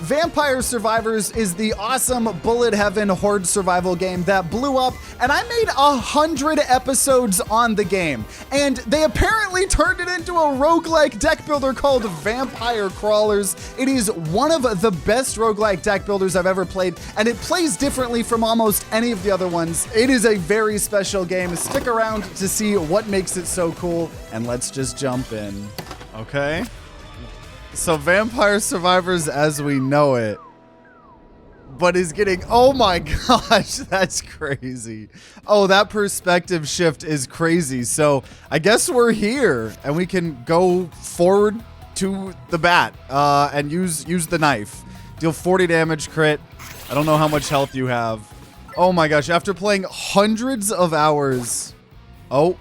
Vampire Survivors is the awesome bullet heaven horde survival game that blew up, and I made 100 episodes on the game, and they apparently turned it into a roguelike deck builder called Vampire Crawlers. It is one of the best roguelike deck builders I've ever played, and it plays differently from almost any of the other ones. It is a very special game. Stick around to see what makes it so cool, and let's just jump in. Okay. So Vampire Survivors as we know it, but is getting, oh my gosh, that's crazy. Oh, that perspective shift is crazy. So I guess we're here and we can go forward to the bat and use the knife. Deal 40 damage crit. I don't know how much health you have. Oh my gosh, after playing hundreds of hours. Oh,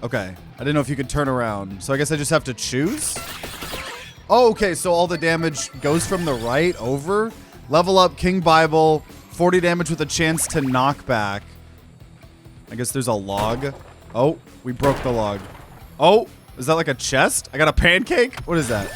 okay. I didn't know if you could turn around. So I guess I just have to choose. Oh, okay, so all the damage goes from the right over. Level up King Bible, 40 damage with a chance to knock back. I guess there's a log. Oh, we broke the log. Oh, is that like a chest? I got a pancake? What is that?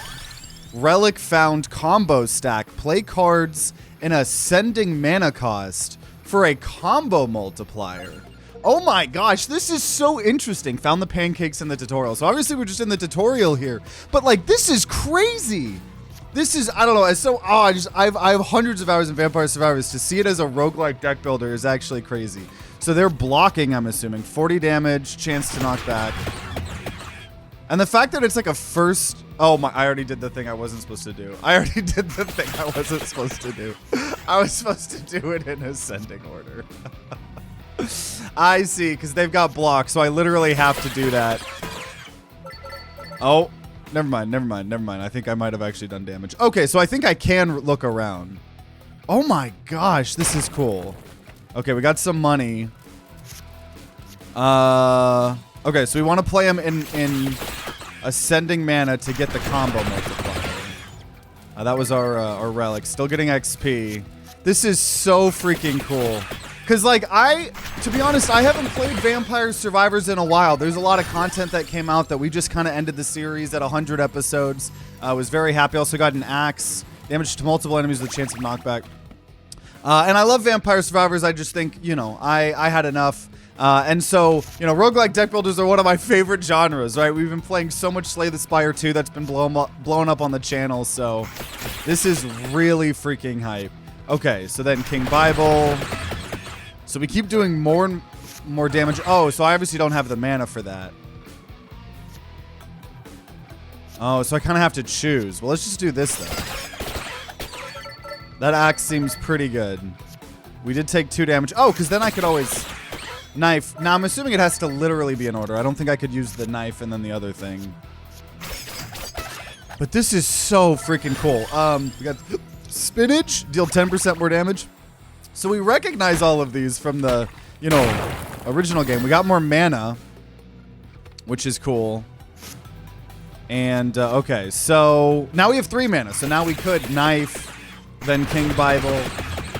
Relic found combo stack. Play cards in ascending mana cost for a combo multiplier. Oh my gosh, this is so interesting. Found the pancakes in the tutorial. So obviously we're just in the tutorial here, but like this is crazy. This is, I don't know. It's so, I have hundreds of hours in Vampire Survivors. To see it as a roguelike deck builder is actually crazy. So they're blocking, I'm assuming. 40 damage, chance to knock back. And the fact that it's like a first, oh my, I already did the thing I wasn't supposed to do. I already did the thing I wasn't supposed to do. I was supposed to do it in ascending order. I see, because they've got blocks, so I literally have to do that. Oh, never mind. I think I might have actually done damage. Okay, so I think I can look around. Oh my gosh, this is cool. Okay, we got some money. Okay, so we want to play him in ascending mana to get the combo multiplier. That was our relic. Still getting XP. This is so freaking cool. Because, like, to be honest, I haven't played Vampire Survivors in a while. There's a lot of content that came out that we just kind of ended the series at 100 episodes. I was very happy. Also got an axe. Damage to multiple enemies with a chance of knockback. And I love Vampire Survivors. I just think, you know, I had enough. And so, you know, roguelike deck builders are one of my favorite genres, right? We've been playing so much Slay the Spire 2 that's been blown up on the channel. So this is really freaking hype. Okay, so then King Bible. So we keep doing more and more damage. Oh, so I obviously don't have the mana for that. Oh, so I kind of have to choose. Well, let's just do this then. That axe seems pretty good. We did take 2 damage. Oh, because then I could always knife. Now, I'm assuming it has to literally be in order. I don't think I could use the knife and then the other thing. But this is so freaking cool. We got spinach. Deal 10% more damage. So we recognize all of these from the, you know, original game. We got more mana, which is cool. And, okay, so now we have 3 mana. So now we could knife, then King Bible,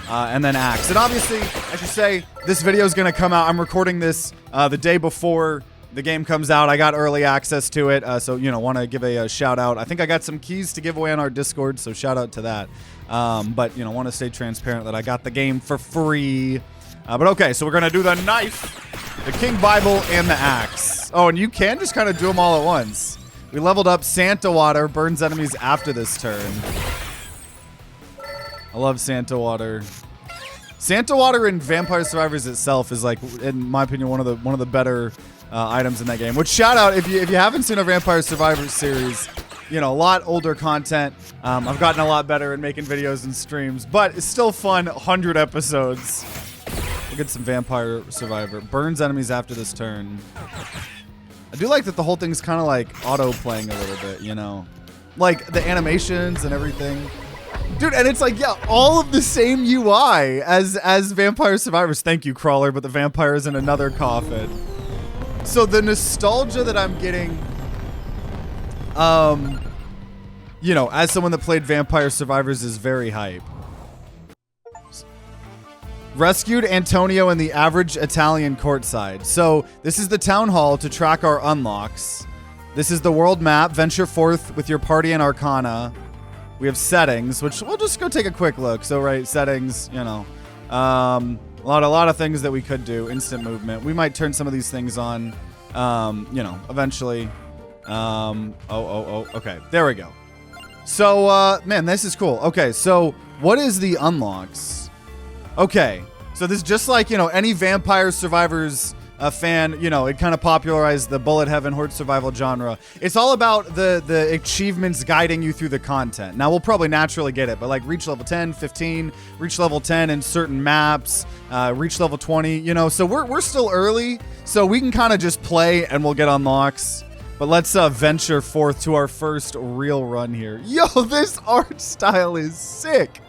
and then axe. And obviously, I should say, this video is going to come out. I'm recording this the day before the game comes out. I got early access to it. So, you know, want to give a shout out. I think I got some keys to give away on our Discord, so shout out to that. But, you know, want to stay transparent that I got the game for free. But okay, so we're going to do the knife, the King Bible, and the axe. Oh, and you can just kind of do them all at once. We leveled up Santa Water, burns enemies after this turn. I love Santa Water. Santa Water in Vampire Survivors itself is, like, in my opinion, one of the better items in that game. Which, shout out, if you haven't seen a Vampire Survivors series, you know, a lot older content. I've gotten a lot better at making videos and streams, but it's still fun. 100 episodes. We'll get some Vampire Survivor. Burns enemies after this turn. I do like that the whole thing's kind of like auto-playing a little bit, you know? Like, the animations and everything. Dude, and it's like, yeah, all of the same UI as Vampire Survivors. Thank you, Crawler, but the vampire is in another coffin. So the nostalgia that I'm getting, you know, as someone that played Vampire Survivors is very hype. Rescued Antonio in the average Italian courtside. So this is the town hall to track our unlocks. This is the world map. Venture forth with your party and Arcana. We have settings, which we'll just go take a quick look. So, right, settings, you know. A lot of things that we could do. Instant movement. We might turn some of these things on, you know, eventually. Okay. There we go. So, man, this is cool. Okay, so what is the unlocks? Okay, so this is just like, you know, any Vampire Survivors fan, you know, it kind of popularized the bullet heaven horde survival genre. It's all about the achievements guiding you through the content. Now, we'll probably naturally get it, but like reach level 10, 15, reach level 10 in certain maps, reach level 20, you know, so we're still early, so we can kind of just play and we'll get unlocks. But let's venture forth to our first real run here. Yo, this art style is sick.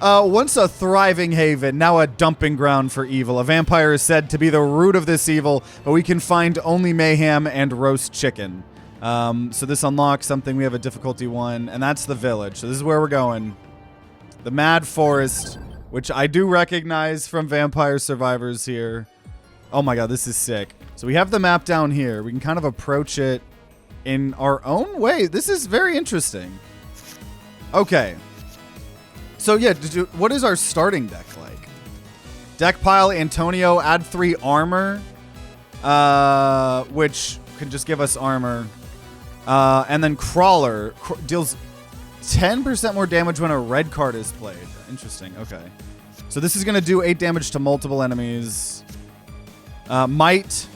Once a thriving haven, now a dumping ground for evil. A vampire is said to be the root of this evil, but we can find only mayhem and roast chicken. So this unlocks something. We have a difficulty 1, and that's the village. So this is where we're going. The Mad Forest, which I do recognize from Vampire Survivors here. Oh my god, this is sick. So we have the map down here. We can kind of approach it in our own way. This is very interesting. Okay. So yeah, what is our starting deck like? Deck pile, Antonio, add 3 armor, which can just give us armor. And then Crawler deals 10% more damage when a red card is played. Interesting, okay. So this is going to do 8 damage to multiple enemies. Might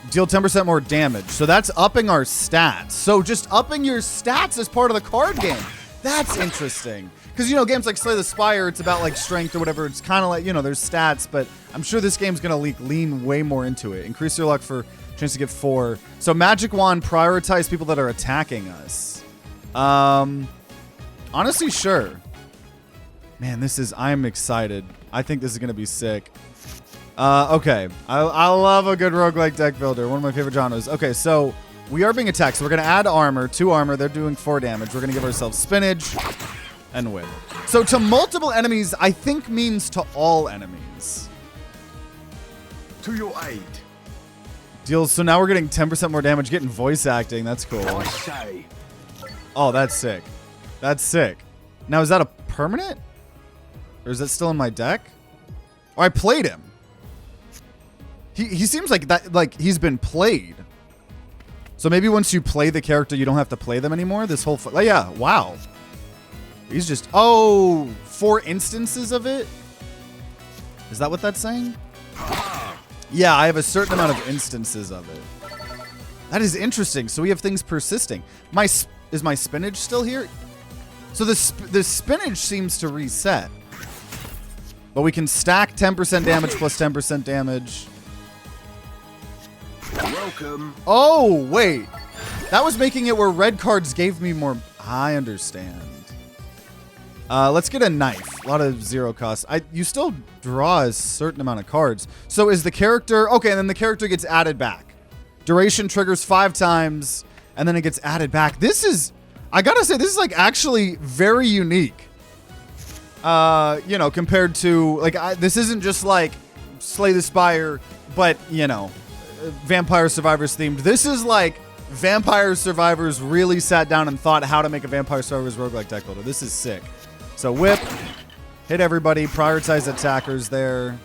deal 10% more damage. So that's upping our stats. So just upping your stats as part of the card game. That's interesting. Because, you know, games like Slay the Spire, it's about, like, strength or whatever. It's kind of like, you know, there's stats, but I'm sure this game's going to lean way more into it. Increase your luck for chance to get 4. So Magic Wand, prioritize people that are attacking us. Honestly, sure. Man, I'm excited. I think this is going to be sick. Okay. I love a good roguelike deck builder. One of my favorite genres. Okay, so we are being attacked. So we're going to add armor, 2 armor. They're doing 4 damage. We're going to give ourselves spinach and win. So to multiple enemies, I think means to all enemies. To your aid. Deals. So now we're getting 10% more damage, getting voice acting. That's cool. I say. Oh, that's sick. That's sick. Now, is that a permanent? Or is that still in my deck? Oh, I played him. He seems like that, like he's been played. So maybe once you play the character, you don't have to play them anymore. This whole, oh, yeah, wow. He's just, 4 instances of it? Is that what that's saying? Yeah, I have a certain amount of instances of it. That is interesting. So we have things persisting. Is my spinach still here? So the spinach seems to reset. But we can stack 10% damage plus 10% damage. Welcome. Oh, wait. That was making it where red cards gave me more. I understand. Let's get a knife. A lot of 0 costs. You still draw a certain amount of cards. So is the character... Okay, and then the character gets added back. Duration triggers 5 times, and then it gets added back. This is... I gotta say, this is, like, actually very unique. You know, compared to... Like, this isn't just, like, Slay the Spire, but, you know, Vampire Survivors themed. This is, like... Vampire Survivors really sat down and thought how to make a Vampire Survivors roguelike deck builder. This is sick. So whip, hit everybody, prioritize attackers there,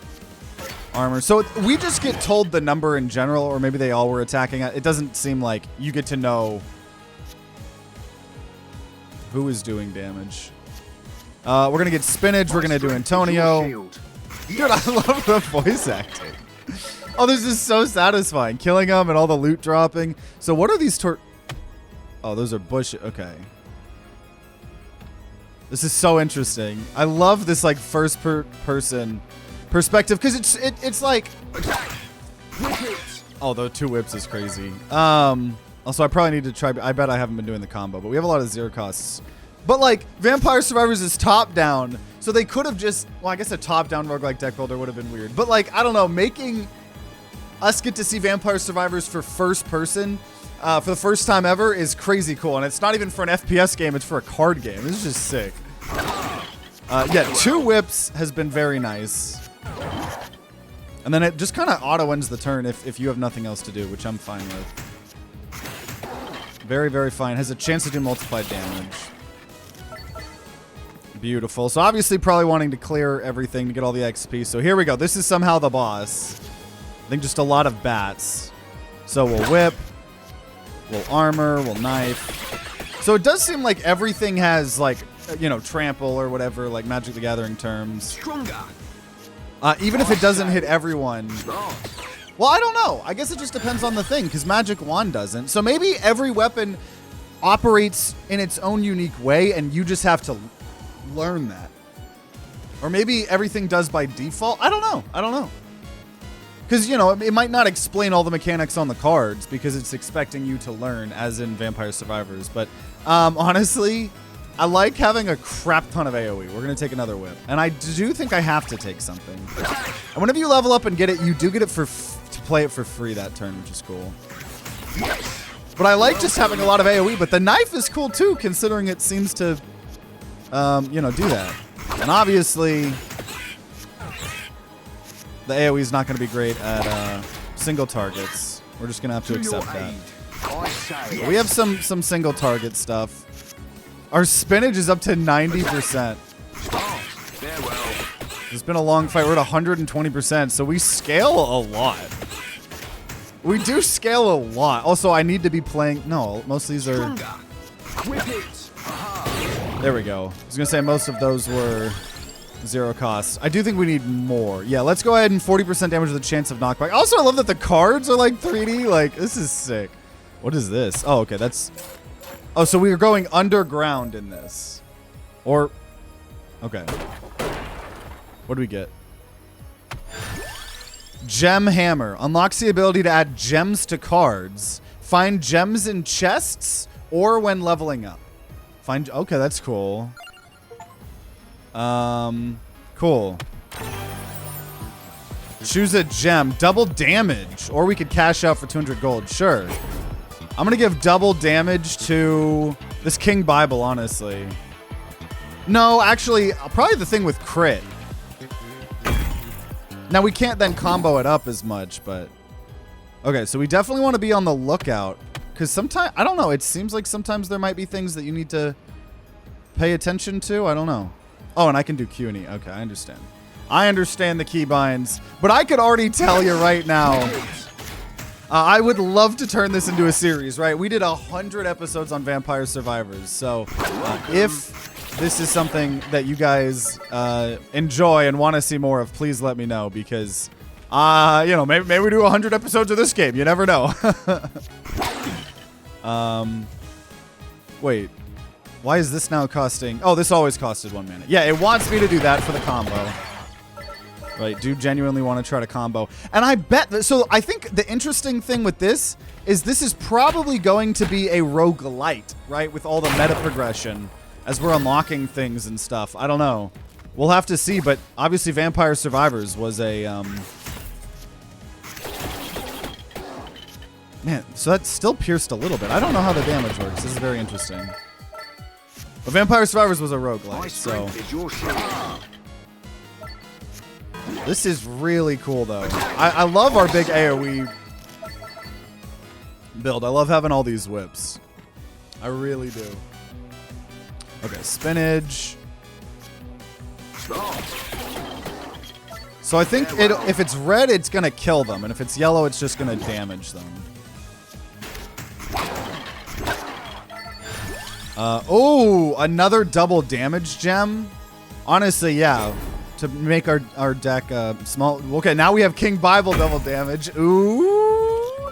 armor. So we just get told the number in general, or maybe they all were attacking. It doesn't seem like you get to know who is doing damage. We're going to get spinach. We're going to do Antonio. Dude, I love the voice acting. Oh, this is so satisfying. Killing them and all the loot dropping. So what are these Oh, those are bush. Okay. This is so interesting. I love this like first person perspective because it's like. Oh, the 2 whips is crazy. Also, I probably need to try. I bet I haven't been doing the combo, but we have a lot of 0 costs. But like Vampire Survivors is top down, so they could have just. Well, I guess a top down roguelike deck builder would have been weird. But like I don't know, making us get to see Vampire Survivors for first person. For the first time ever is crazy cool. And it's not even for an FPS game, it's for a card game. This is just sick. Yeah, 2 whips has been very nice. And then it just kind of auto ends the turn if you have nothing else to do, which I'm fine with. Very, very fine. Has a chance to do multiplied damage. Beautiful. So obviously probably wanting to clear everything to get all the XP. So here we go. This is somehow the boss. I think just a lot of bats. So we'll whip. We'll armor. We'll knife. So it does seem like everything has like, you know, trample or whatever, like Magic the Gathering terms. Stronger. Even if it doesn't hit everyone. Well, I don't know. I guess it just depends on the thing because Magic Wand doesn't. So maybe every weapon operates in its own unique way and you just have to learn that. Or maybe everything does by default. I don't know. I don't know. Because, you know, it might not explain all the mechanics on the cards because it's expecting you to learn, as in Vampire Survivors. But honestly, I like having a crap ton of AoE. We're going to take another whip. And I do think I have to take something. And whenever you level up and get it, you do get it to play it for free that turn, which is cool. But I like just having a lot of AoE. But the knife is cool, too, considering it seems to, you know, do that. And obviously, the AoE is not going to be great at single targets. We're just going to have to accept that. But we have some single target stuff. Our spinach is up to 90%. It's been a long fight. We're at 120%, so we scale a lot. We do scale a lot. Also, I need to be playing... No, most of these are... There we go. I was going to say most of those were 0 cost. I do think we need more. Yeah, let's go ahead and 40% damage with a chance of knockback. Also, I love that the cards are like 3D. Like, this is sick. What is this? Oh, okay, that's... Oh, so we are going underground in this. Or... Okay. What do we get? Gem Hammer. Unlocks the ability to add gems to cards. Find gems in chests or when leveling up. Find... Okay, that's cool. Cool. Choose a gem. Double damage. Or we could cash out for 200 gold. Sure. I'm going to give double damage to this King Bible, honestly. No, actually, probably the thing with crit. Now, we can't then combo it up as much, but... Okay, so we definitely want to be on the lookout. Because sometimes... I don't know. It seems like sometimes there might be things that you need to pay attention to. I don't know. Oh, and I can do Q and E. Okay, I understand. I understand the keybinds. But I could already tell you right now... I would love to turn this into a series, right? We did 100 episodes on Vampire Survivors. So if this is something that you guys enjoy and want to see more of, please let me know because, you know, maybe we do 100 episodes of this game. You never know. Wait. Why is this now costing... Oh, this always costed 1 mana. Yeah, it wants me to do that for the combo. Right, do genuinely want to try to combo. And I bet... So I think the interesting thing with this is probably going to be a roguelite, right? With all the meta progression as we're unlocking things and stuff. I don't know. We'll have to see, but obviously Vampire Survivors was a... Man, so that still pierced a little bit. I don't know how the damage works. This is very interesting. But Vampire Survivors was a roguelite, so... This is really cool, though. I love our big AoE build. I love having all these whips. I really do. Okay, spinach. So I think if it's red, it's going to kill them. And if it's yellow, it's just going to damage them. Oh, another double damage gem? Honestly, yeah. To make our deck small. Okay, now we have King Bible double damage. Ooh.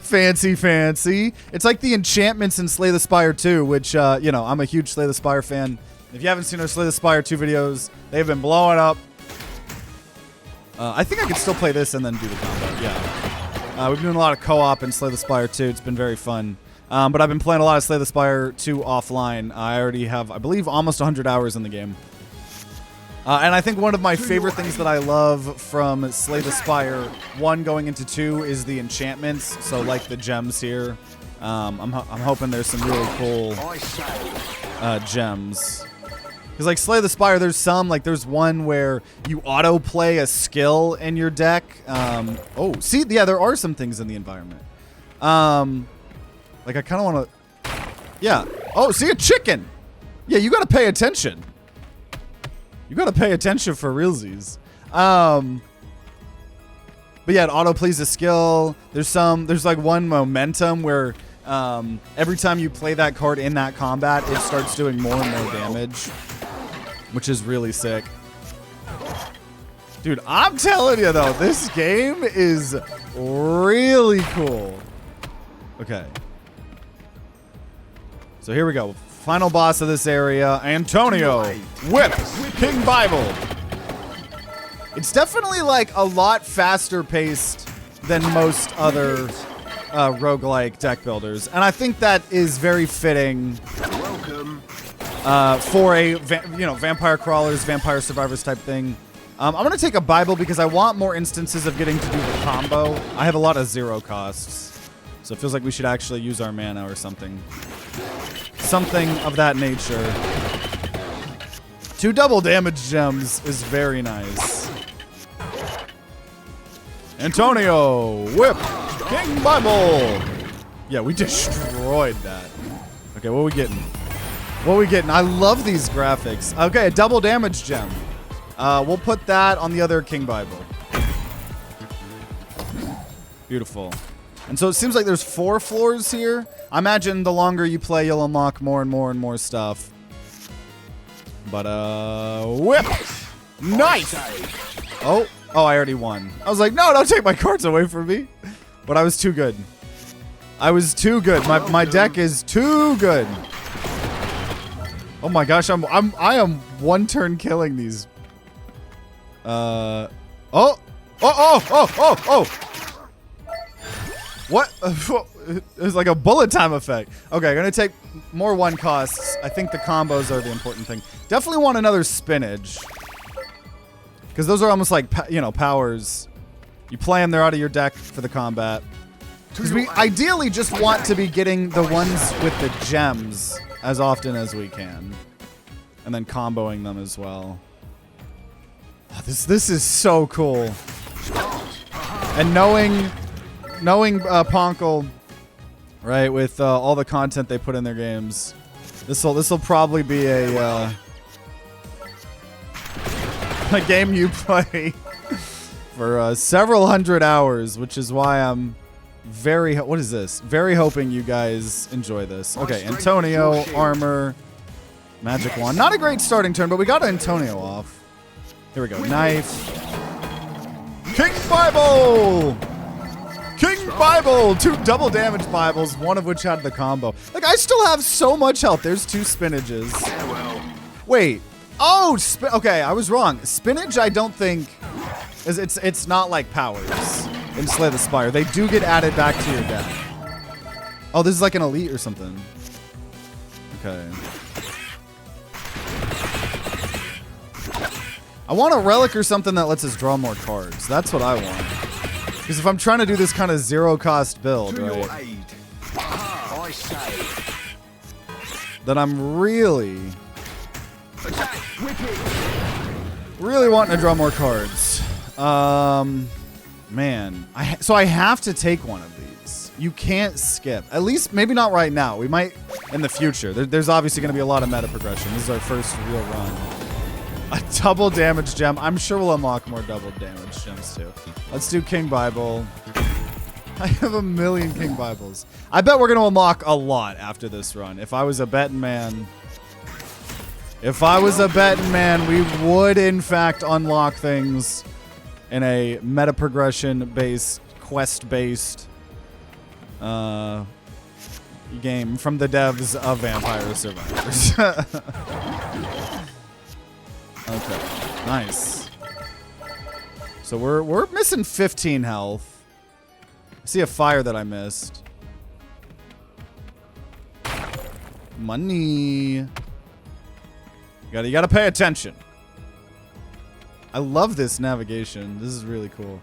Fancy, fancy. It's like the enchantments in Slay the Spire 2, which, you know, I'm a huge Slay the Spire fan. If you haven't seen our Slay the Spire 2 videos, they've been blowing up. I think I could still play this and then do the combo. Yeah. We've been doing a lot of co-op in Slay the Spire 2. It's been very fun. But I've been playing a lot of Slay the Spire 2 offline. I already have, I believe, almost 100 hours in the game. And I think one of my favorite things that I love from Slay the Spire 1 going into 2 is the enchantments. So like the gems here. I'm hoping there's some really cool gems. Because like Slay the Spire, there's some, like there's one where you auto-play a skill in your deck. Oh, see, yeah, there are some things in the environment. Like I kind of want to, yeah. Oh, see, a chicken. Yeah, you got to pay attention. You gotta pay attention for realsies. But yeah, it auto plays a skill. There's like one momentum where every time you play that card in that combat, it starts doing more and more damage, which is really sick. Dude, I'm telling you though, this game is really cool. Okay. So here we go. Final boss of this area, Antonio Whip King Bible. It's definitely like a lot faster paced than most other roguelike deck builders. And I think that is very fitting for a vampire crawlers, vampire survivors type thing. I'm going to take a Bible because I want more instances of getting to do the combo. I have a lot of 0 costs. So it feels like we should actually use our mana or something. Something of that nature. 2 double damage gems is very nice. Antonio, whip, King Bible. Yeah, we destroyed that. Okay, what are we getting? What are we getting? I love these graphics. Okay, a double damage gem. We'll put that on the other King Bible. Beautiful. And so it seems like there's 4 floors here. I imagine the longer you play, you'll unlock more and more and more stuff. But, whip! Nice! Oh, I already won. I was like, no, don't take my cards away from me. But I was too good. I was too good. My deck is too good. Oh my gosh, I am one turn killing these. Oh! What? It was like a bullet time effect. Okay, gonna take more 1 costs. I think the combos are the important thing. Definitely want another spinach. Because those are almost like, powers. You play them, they're out of your deck for the combat. Because we ideally just want to be getting the ones with the gems as often as we can. And then comboing them as well. Oh, this is so cool. And knowing Ponkel, right, with all the content they put in their games, this'll probably be a game you play for several hundred hours, which is why I'm very hoping you guys enjoy this. Okay, Antonio, armor, magic wand. Not a great starting turn, but we got Antonio off. Here we go. Knife. King Bible! King Bible! 2 double damage Bibles, one of which had the combo. Like, I still have so much health. There's 2 spinaches. Wait. Oh, okay, I was wrong. Spinach, I don't think... It's not like powers in Slay the Spire. They do get added back to your deck. Oh, this is like an elite or something. Okay. I want a relic or something that lets us draw more cards. That's what I want. Because if I'm trying to do this kind of 0 cost build, right, then I'm really wanting to draw more cards. Man. So I have to take one of these. You can't skip. At least, maybe not right now. We might in the future. There's obviously going to be a lot of meta progression. This is our first real run. A double damage gem. I'm sure we'll unlock more double damage gems too. Let's do King Bible. I have a million King Bibles. I bet we're going to unlock a lot after this run. If I was a betting man, we would in fact unlock things in a meta progression based, quest based game from the devs of Vampire Survivors. Okay, nice. So we're missing 15 health. I see a fire that I missed. Money. You gotta pay attention. I love this navigation. This is really cool.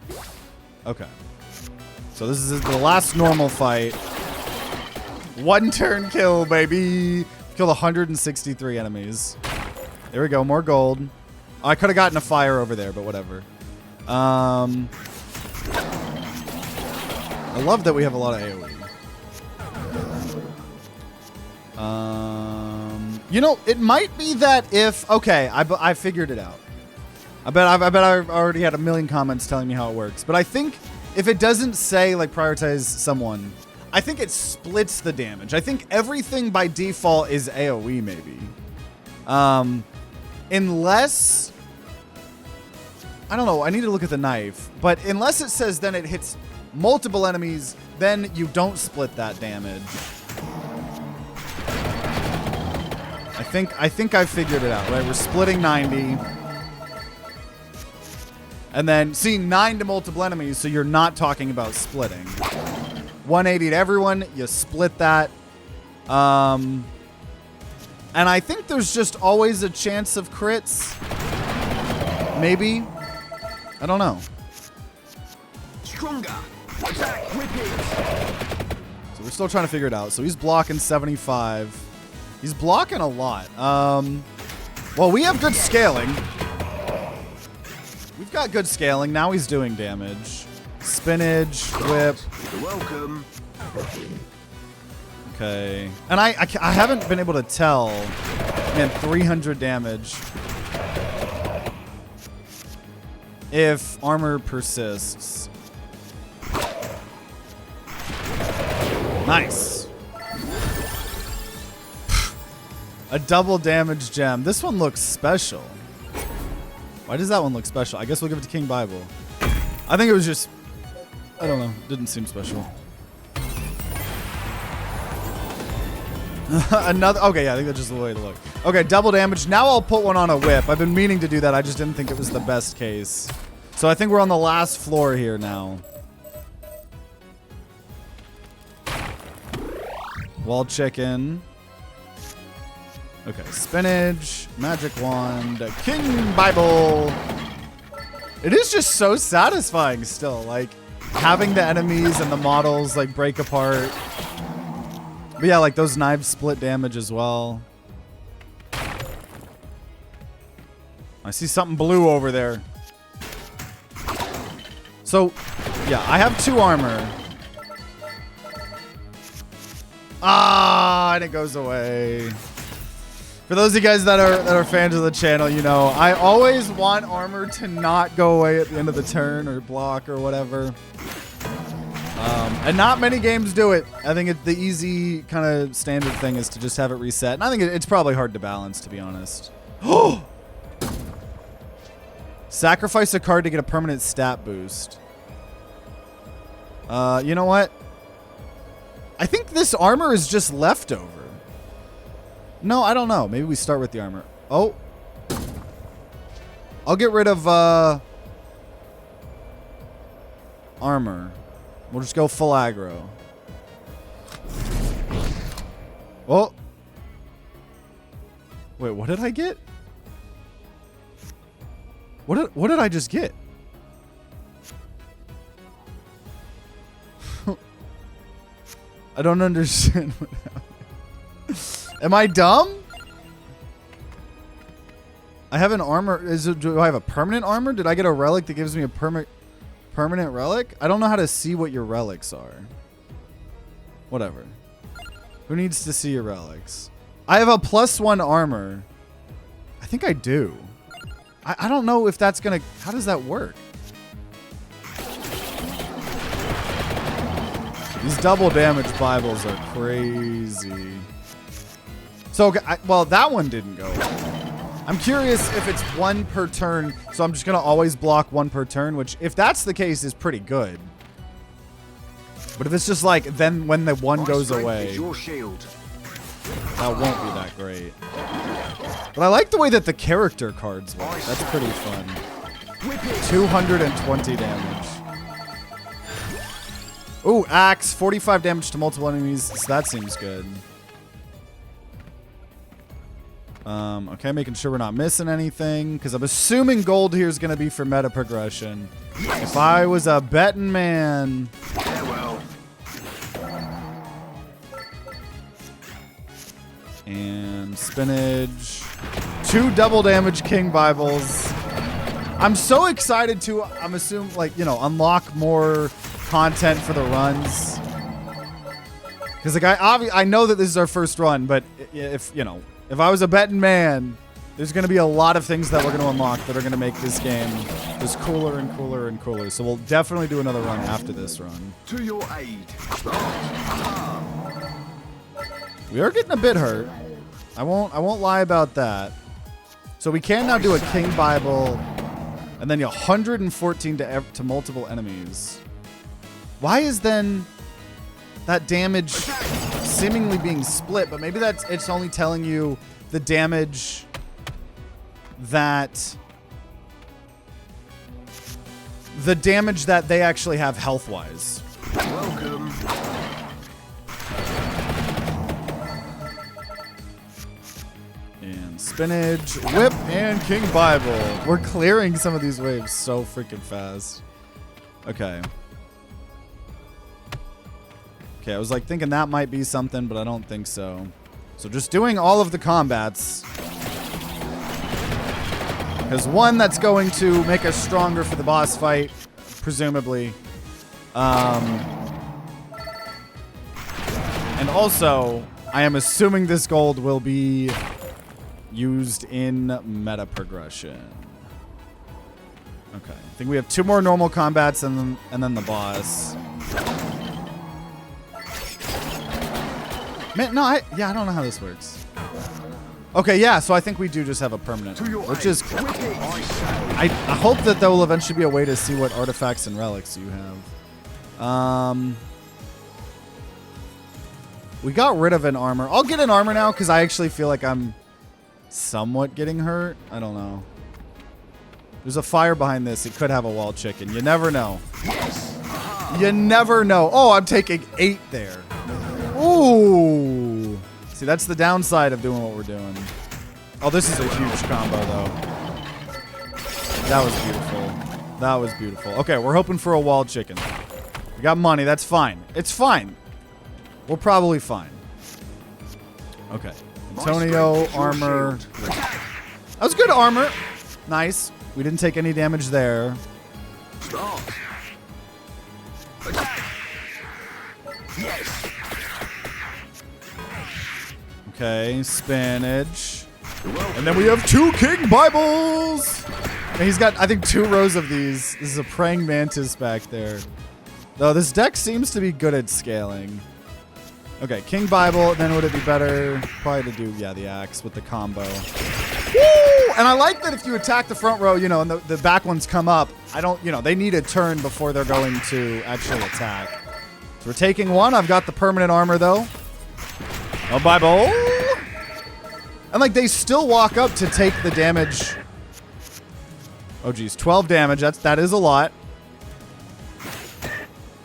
Okay. So this is the last normal fight. 1 turn kill, baby. Killed 163 enemies. There we go, more gold. Oh, I could have gotten a fire over there, but whatever. I love that we have a lot of AoE. You know, it might be that if... Okay, I figured it out. I bet I already had a million comments telling me how it works. But I think if it doesn't say, like, prioritize someone, I think it splits the damage. I think everything by default is AoE, maybe. Unless... I don't know. I need to look at the knife. But unless it says then it hits multiple enemies, then you don't split that damage. I think I figured it out, right? We're splitting 90. And then seeing 9 to multiple enemies, so you're not talking about splitting. 180 to everyone, you split that. And I think there's just always a chance of crits. Maybe. I don't know. Stronger. Attack. Whip it. So we're still trying to figure it out. So he's blocking 75. He's blocking a lot. Well, we have good scaling. We've got good scaling. Now he's doing damage. Spinach, whip. You're welcome. Okay. And I haven't been able to tell. Man, 300 damage. If armor persists. Nice. A double damage gem. This one looks special. Why does that one look special? I guess we'll give it to King Bible. I think it was just... I don't know. Didn't seem special. Another... Okay, yeah, I think that's just the way to look. Okay, double damage. Now I'll put one on a whip. I've been meaning to do that. I just didn't think it was the best case. So I think we're on the last floor here now. Wall chicken. Okay, spinach, magic wand, King Bible. It is just so satisfying still, like having the enemies and the models like break apart. But yeah, like those knives split damage as well. I see something blue over there. So, yeah, I have 2 armor. Ah, and it goes away. For those of you guys that are fans of the channel, you know, I always want armor to not go away at the end of the turn or block or whatever. And not many games do it. I think the easy kind of standard thing is to just have it reset. And I think it's probably hard to balance, to be honest. Oh! Sacrifice a card to get a permanent stat boost. You know what? I think this armor is just leftover. No, I don't know. Maybe we start with the armor. Oh. I'll get rid of armor. We'll just go full aggro. Oh. Wait, what did I get? What did I just get? I don't understand what happened. Am I dumb? I have an armor. Do I have a permanent armor? Did I get a relic that gives me a permanent relic? I don't know how to see what your relics are. Whatever. Who needs to see your relics? I have a +1 armor. I think I do. I don't know if that's gonna... How does that work? These double damage Bibles are crazy. So, well, that one didn't go. I'm curious if it's 1 per turn, so I'm just going to always block 1 per turn, which, if that's the case, is pretty good. But if it's just like, then when the 1 goes away, your shield. That won't be that great. But I like the way that the character cards work. That's pretty fun. 220 damage. Ooh, axe, 45 damage to multiple enemies, so that seems good. Okay, making sure we're not missing anything, because I'm assuming gold here is going to be for meta progression. Yes. If I was a betting man. Farewell. And spinach. 2 double damage King Bibles. I'm so excited to, I'm assuming, like, you know, unlock more content for the runs. Because, like, I know that this is our first run, but if, you know, If I was a betting man, there's going to be a lot of things that we're going to unlock that are going to make this game just cooler and cooler and cooler. So we'll definitely do another run after this run. To your aid. We are getting a bit hurt. I won't lie about that. So we can now do a King Bible and then 114 to multiple enemies. Why is then that damage seemingly being split? But maybe it's only telling you the damage that they actually have health-wise. Welcome. And spinach, whip, and King Bible. We're clearing some of these waves so freaking fast. Okay. Okay, I was like thinking that might be something, but I don't think so. So just doing all of the combats. Because one, that's going to make us stronger for the boss fight, presumably. And also, I am assuming this gold will be used in meta progression. Okay, I think we have 2 more normal combats and then the boss. Man, no, I don't know how this works. Okay, yeah, so I think we do just have a permanent, which is cool. I hope that there will eventually be a way to see what artifacts and relics you have. We got rid of an armor. I'll get an armor now because I actually feel like I'm somewhat getting hurt. I don't know. There's a fire behind this. It could have a wall chicken. You never know. You never know. Oh, I'm taking 8 there. Ooh. See, that's the downside of doing what we're doing. Oh, this is a huge combo, though. That was beautiful. That was beautiful. Okay, we're hoping for a walled chicken. We got money. That's fine. It's fine. We're probably fine. Okay. Antonio, armor. That was good armor. Nice. We didn't take any damage there. Yes. Okay, spinach. And then we have 2 King Bibles! And he's got, I think, 2 rows of these. This is a praying mantis back there. Though this deck seems to be good at scaling. Okay, King Bible, then would it be better probably to do, yeah, the axe with the combo. Woo! And I like that if you attack the front row, and the back ones come up, they need a turn before they're going to actually attack. So we're taking 1. I've got the permanent armor, though. Oh, Bible. And, they still walk up to take the damage. Oh, geez. 12 damage. That is a lot.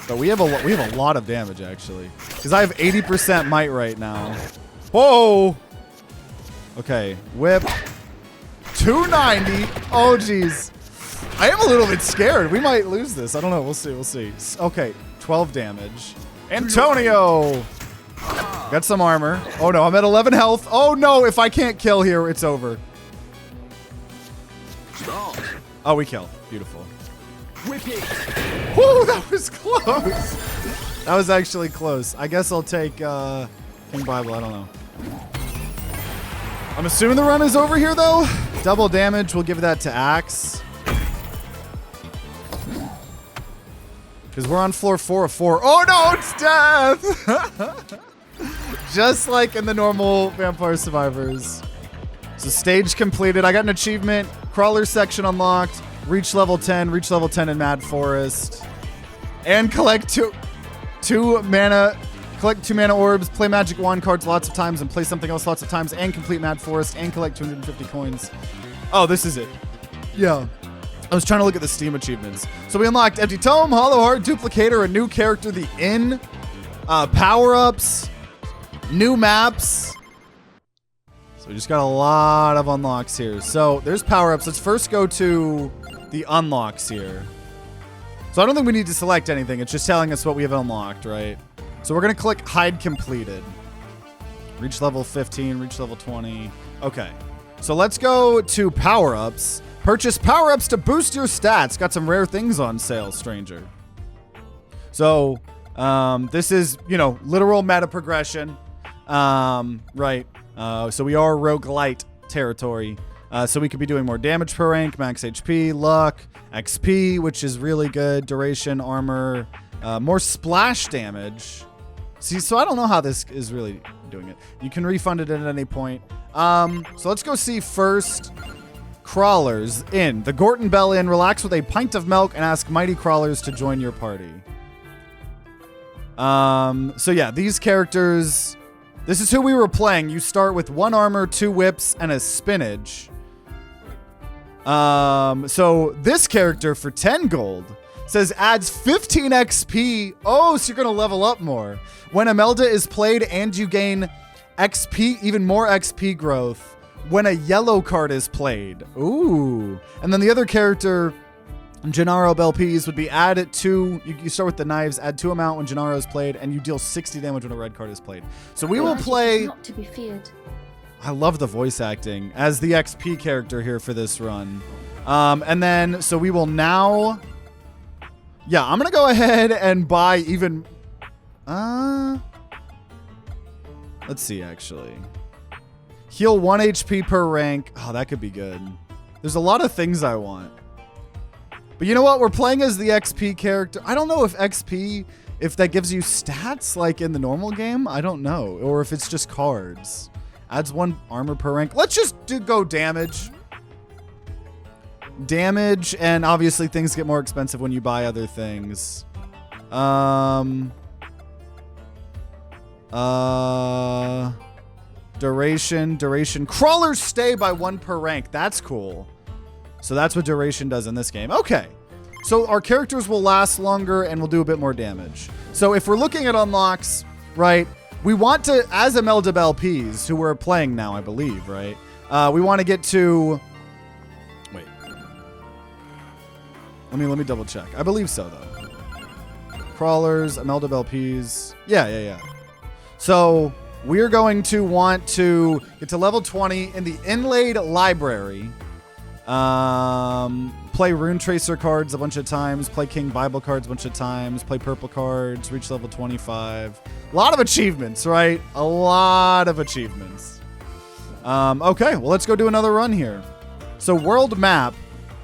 But we have a lot of damage, actually. Because I have 80% might right now. Whoa! Okay. Whip. 290. Oh, geez. I am a little bit scared. We might lose this. I don't know. We'll see. We'll see. Okay. 12 damage. Antonio! Got some armor. Oh, no. I'm at 11 health. Oh, no. If I can't kill here, it's over. Oh, we killed. Beautiful. Woo, that was close. That was actually close. I guess I'll take King Bible. I don't know. I'm assuming the run is over here, though. Double damage. We'll give that to Axe. Because we're on floor 4 of 4. Oh, no, it's death. Just like in the normal Vampire Survivors. So stage completed. I got an achievement. Crawler section unlocked. Reach level 10 in Mad Forest. And collect two mana orbs, play magic wand cards lots of times, and play something else lots of times, and complete Mad Forest, and collect 250 coins. Oh, this is it. Yeah. I was trying to look at the Steam achievements. So we unlocked Empty Tome, Hollow Heart, Duplicator, a new character, the Inn, power-ups, new maps. So we just got a lot of unlocks here. So there's power-ups. Let's first go to the unlocks here. So I don't think we need to select anything. It's just telling us what we have unlocked, right? So we're going to click Hide Completed. Reach level 15, reach level 20. Okay. So let's go to power-ups. Purchase power-ups to boost your stats. Got some rare things on sale, stranger. So this is, literal meta progression. Right. So we are roguelite territory. So we could be doing more damage per rank, max HP, luck, XP, which is really good, duration, armor, more splash damage. See, so I don't know how this is really doing it. You can refund it at any point. So let's go see first crawlers in the Gorton Bell Inn. Relax with a pint of milk and ask mighty crawlers to join your party. So yeah, these characters, this is who we were playing. You start with 1 armor, 2 whips, and a spinach. So this character for 10 gold says adds 15 XP. Oh, so you're going to level up more. When Imelda is played and you gain XP, even more XP growth when a yellow card is played. Ooh. And then the other character, Gennaro Belpes, would be added to, you start with the knives, add 2 amount when Gennaro is played, and you deal 60 damage when a red card is played. So we will play... Not to be feared. I love the voice acting as the XP character here for this run. And then, so we will now... Yeah, I'm going to go ahead and buy even... Let's see, actually. Heal 1 HP per rank. Oh, that could be good. There's a lot of things I want. But you know what? We're playing as the XP character. I don't know if XP, if that gives you stats like in the normal game. I don't know. Or if it's just cards. Adds 1 armor per rank. Let's just go damage. Damage, and obviously things get more expensive when you buy other things. Duration. Crawlers stay by 1 per rank. That's cool. So that's what duration does in this game. Okay. So our characters will last longer and will do a bit more damage. So if we're looking at unlocks, right, we want to, as Imelda Belpes, who we're playing now, I believe, right? We want to get to... Wait. Let me double check. I believe so, though. Crawlers, Imelda Belpes. Yeah. So we're going to want to get to level 20 in the Inlaid Library. Play Rune Tracer cards a bunch of times. Play King Bible cards a bunch of times. Play purple cards. Reach level 25. A lot of achievements, right? A lot of achievements. Okay, well, let's go do another run here. So world map.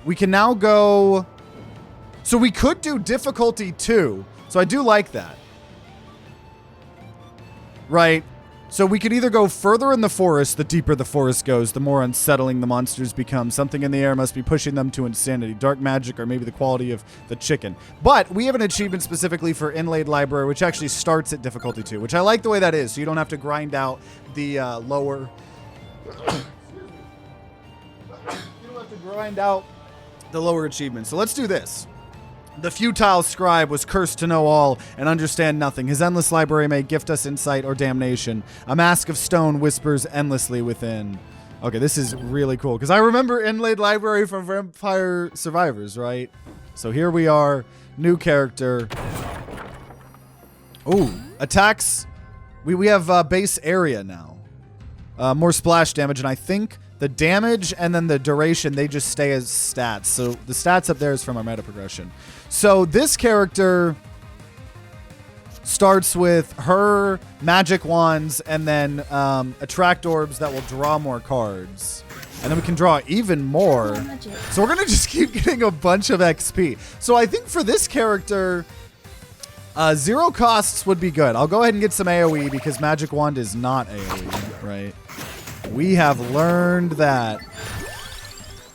We can now go... So we could do difficulty 2. So I do like that. Right? So we could either go further in the forest. The deeper the forest goes, the more unsettling the monsters become. Something in the air must be pushing them to insanity. Dark magic, or maybe the quality of the chicken. But we have an achievement specifically for Inlaid Library, which actually starts at difficulty 2, which I like the way that is. So you don't have to grind out the lower... You don't have to grind out the lower achievements. So let's do this. The futile scribe was cursed to know all and understand nothing. His endless library may gift us insight or damnation. A mask of stone whispers endlessly within. Okay, this is really cool, because I remember Inlaid Library from Vampire Survivors, right? So here we are, new character. Ooh, attacks. We have base area now. More splash damage, and I think the damage and then the duration, they just stay as stats. So the stats up there is from our meta progression. So this character starts with her magic wands and then attract orbs that will draw more cards. And then we can draw even more. So we're going to just keep getting a bunch of XP. So I think for this character, 0 costs would be good. I'll go ahead and get some AoE because magic wand is not AoE, right? We have learned that.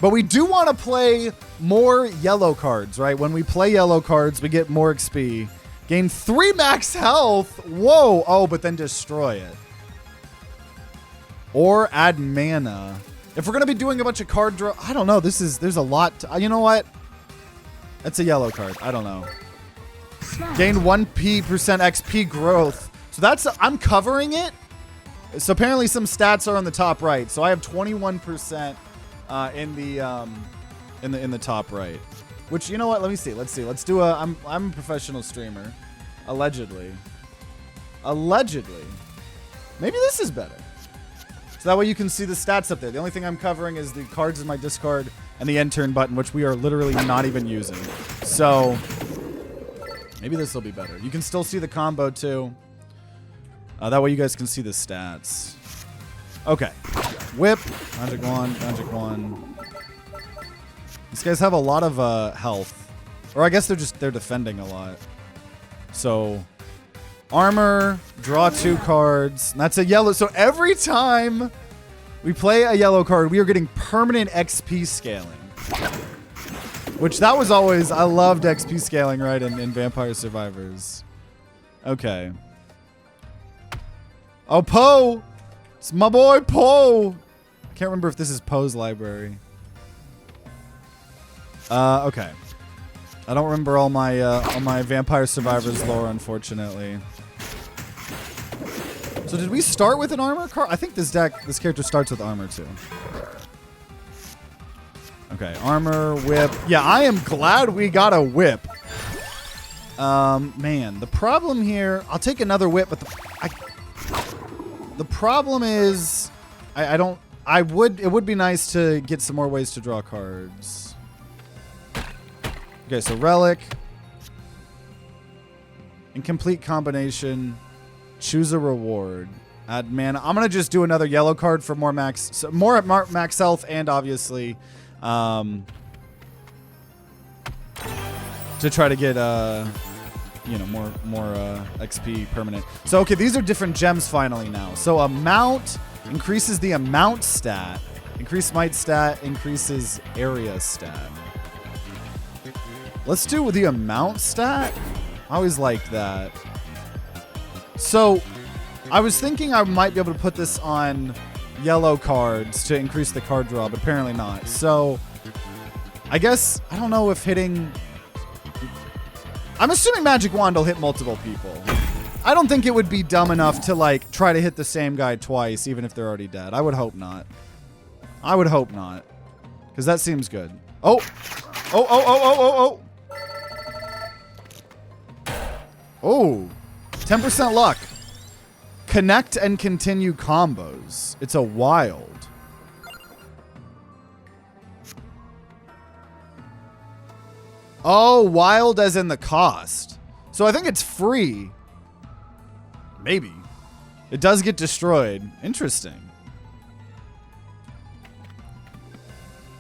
But we do want to play more yellow cards, right? When we play yellow cards, we get more XP. Gain 3 max health. Whoa. Oh, but then destroy it. Or add mana. If we're going to be doing a bunch of card draw, I don't know. There's a lot. You know what? That's a yellow card. I don't know. Gain 1% XP growth. So that's, I'm covering it. So apparently some stats are on the top right. So I have 21% in the top right. Which, you know what? Let me see. Let's see. Let's do a... I'm a professional streamer. Allegedly. Maybe this is better. So that way you can see the stats up there. The only thing I'm covering is the cards in my discard and the end turn button, which we are literally not even using. So maybe this will be better. You can still see the combo too. That way you guys can see the stats. Okay. Whip. Magic wand. Magic wand. These guys have a lot of health. Or I guess they're defending a lot. So armor, draw 2 cards. And that's a yellow. So every time we play a yellow card, we are getting permanent XP scaling. Which that was always, I loved XP scaling, right, in Vampire Survivors. Okay. Oh, Poe! It's my boy, Poe! Can't remember if this is Poe's library. Okay. I don't remember all my Vampire Survivors lore, unfortunately. So did we start with an armor card? I think this character starts with armor too. Okay, armor, whip. Yeah, I am glad we got a whip. Man, the problem here, I'll take another whip, but the problem is it would be nice to get some more ways to draw cards. Okay, so relic. Incomplete combination. Choose a reward. Add mana. I'm gonna just do another yellow card for more max health, and obviously, to try to get more XP permanent. So okay, these are different gems finally now. So a mount increases the amount stat. Increased might stat increases area stat. Let's do the amount stat. I always liked that. So, I was thinking I might be able to put this on yellow cards to increase the card draw, but apparently not. So, I guess, I don't know if hitting... I'm assuming Magic Wand will hit multiple people. I don't think it would be dumb enough to, like, try to hit the same guy twice, even if they're already dead. I would hope not. I would hope not. Because that seems good. Oh! Oh, oh, oh, oh, oh, oh! Oh, 10% luck. Connect and continue combos. It's a wild. Oh, wild as in the cost. So I think it's free. Maybe. It does get destroyed. Interesting.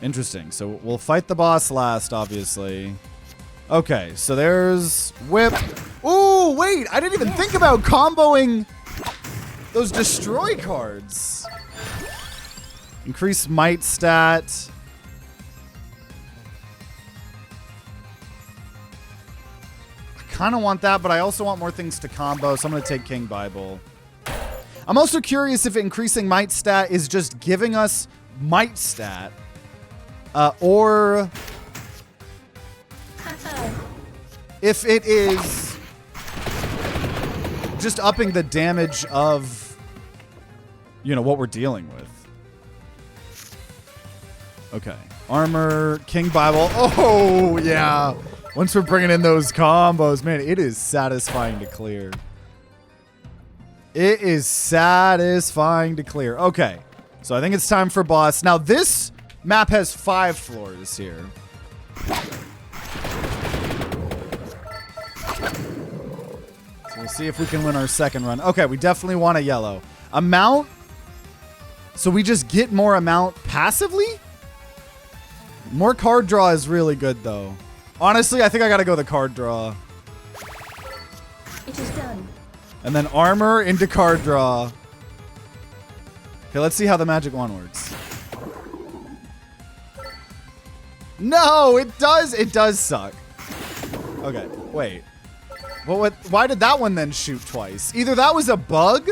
Interesting. So we'll fight the boss last, obviously. Okay, so there's whip. Ooh, wait, I didn't even think about comboing those destroy cards. Increase might stat. I kind of want that, but I also want more things to combo, so I'm going to take King Bible. I'm also curious if increasing might stat is just giving us might stat, or if it is just upping the damage of, what we're dealing with. Okay. Armor, King Bible. Oh, yeah. Once we're bringing in those combos, man, it is satisfying to clear. It is satisfying to clear. Okay. So I think it's time for boss. Now, this map has 5 floors here. We'll see if we can win our second run. Okay, we definitely want a yellow. Amount. So we just get more amount passively? More card draw is really good, though. Honestly, I think I gotta go the card draw. It is done. And then armor into card draw. Okay, let's see how the magic wand works. No, it does suck. Okay, wait. Well, why did that one then shoot twice? Either that was a bug.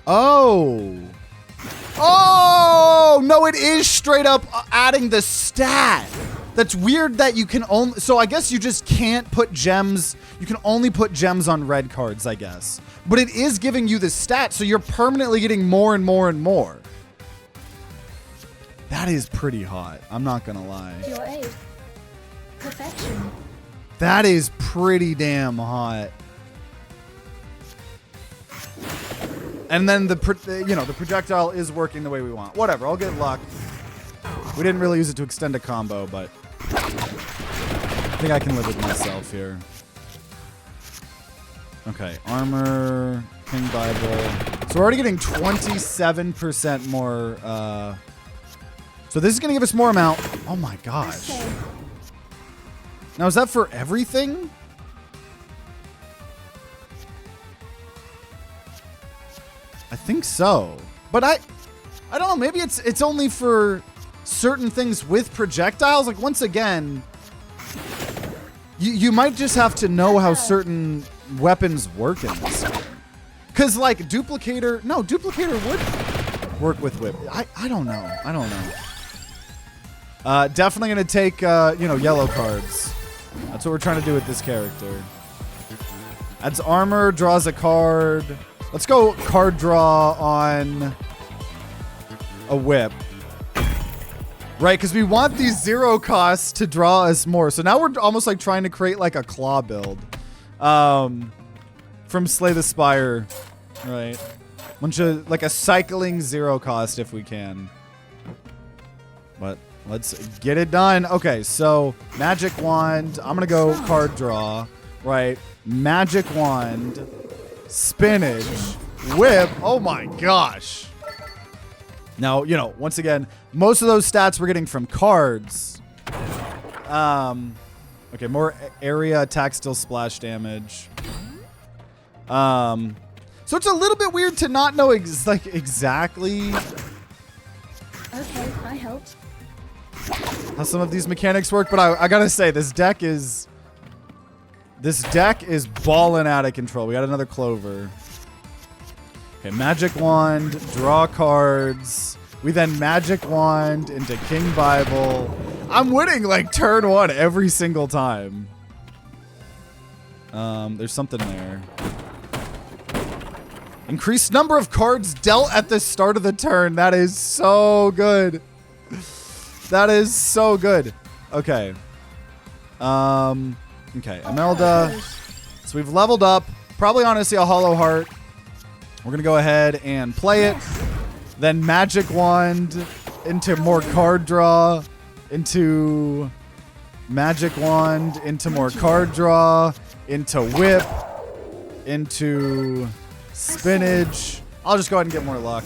Oh. Oh, no, it is straight up adding the stat. That's weird that you can only... So I guess you just can't put gems... You can only put gems on red cards, I guess. But it is giving you the stat, so you're permanently getting more and more and more. That is pretty hot. I'm not gonna lie. Your aid. Perfection. That is pretty damn hot. And then the projectile is working the way we want. Whatever, I'll get luck. We didn't really use it to extend a combo, but I think I can live with myself here. Okay, armor, King Bible. So we're already getting 27% more. So this is going to give us more amount. Oh my gosh. Now, is that for everything? I think so. But I don't know. Maybe it's only for certain things with projectiles. Like, once again, you might just have to know how certain weapons work in this game. Because, like, Duplicator would work with whip. I don't know. Definitely going to take, yellow cards. That's what we're trying to do with this character. Adds armor, draws a card. Let's go card draw on a whip. Right, because we want these 0 costs to draw us more. So now we're almost like trying to create like a claw build. From Slay the Spire. Right. Bunch of like a cycling 0 cost if we can. But let's get it done. Okay, so magic wand. I'm gonna go card draw. Right. Magic wand. Spinach. Whip. Oh my gosh. Now, once again, most of those stats we're getting from cards. Okay, more area attack, still splash damage. So it's a little bit weird to not know exactly. Okay, I helped. How some of these mechanics work, but I gotta say, this deck is balling out of control. We got another clover. Okay, magic wand, draw cards. We then magic wand into King Bible. I'm winning like turn 1 every single time. There's something there. Increased number of cards dealt at the start of the turn. That is so good. That is so good. Okay. Okay, Imelda. So we've leveled up. Probably, honestly, a Hollow Heart. We're going to go ahead and play it. Then Magic Wand into more card draw. Into Magic Wand. Into more card draw. Into Whip. Into Spinach. I'll just go ahead and get more luck.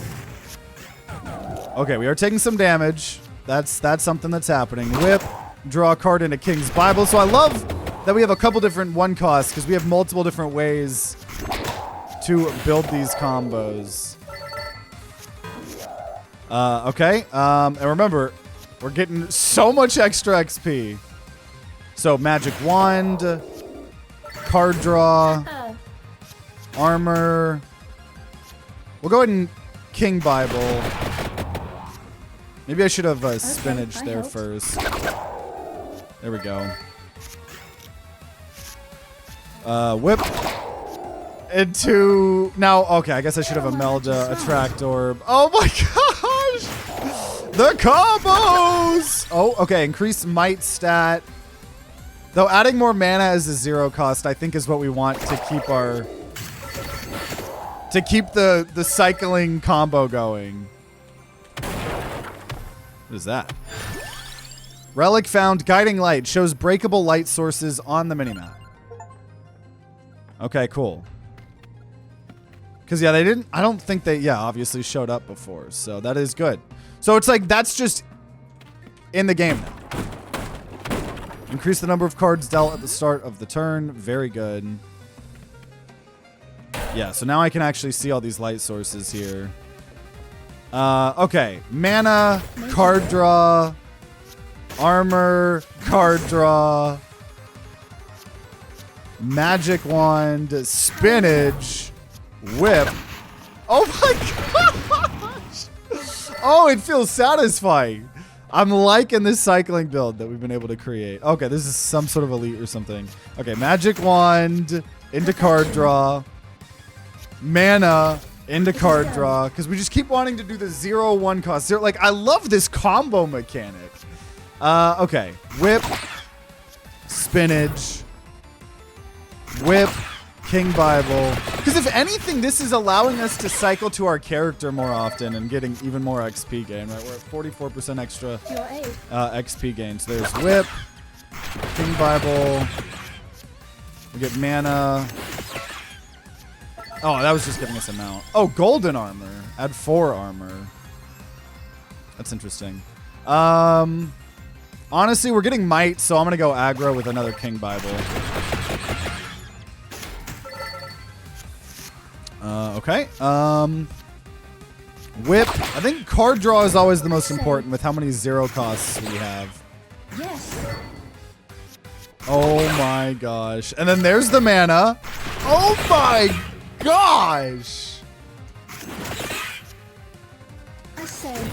Okay, we are taking some damage. That's something that's happening. Whip. Draw a card into King's Bible. So I love that we have a couple different 1 costs because we have multiple different ways to build these combos. Okay. And remember, we're getting so much extra XP. So Magic Wand, card draw, armor. We'll go ahead and King Bible. Maybe I should have spinach there first. There we go. Whip. Into... Now, okay, I guess I should have Imelda, Attract Orb. Oh my gosh! The combos! Oh, okay, increased might stat. Though adding more mana as a 0 cost, I think is what we want to keep our... To keep the cycling combo going. What is that? Relic found. Guiding light. Shows breakable light sources on the minimap. Okay, cool. Because, yeah, they didn't... I don't think they, obviously showed up before. So that is good. So it's like, that's just in the game now. Increase the number of cards dealt at the start of the turn. Very good. Yeah, so now I can actually see all these light sources here. Okay. Mana, card draw, armor, card draw, magic wand, spinach, whip. Oh my gosh! Oh, it feels satisfying. I'm liking this cycling build that we've been able to create. Okay, this is some sort of elite or something. Okay, magic wand into card draw. Mana into card draw, because we just keep wanting to do the 0-1 cost. Zero, like, I love this combo mechanic. Okay. Whip. Spinach. Whip. King Bible. Because if anything, this is allowing us to cycle to our character more often and getting even more XP gain, right? We're at 44% extra XP gain. So there's Whip. King Bible. We get mana. Oh, that was just giving us a mount. Oh, golden armor. Add 4 armor. That's interesting. Honestly, we're getting might, so I'm going to go aggro with another King Bible. Okay. Whip. I think card draw is always the most important with how many 0 costs we have. Yes. Oh my gosh. And then there's the mana. Oh my gosh. I say.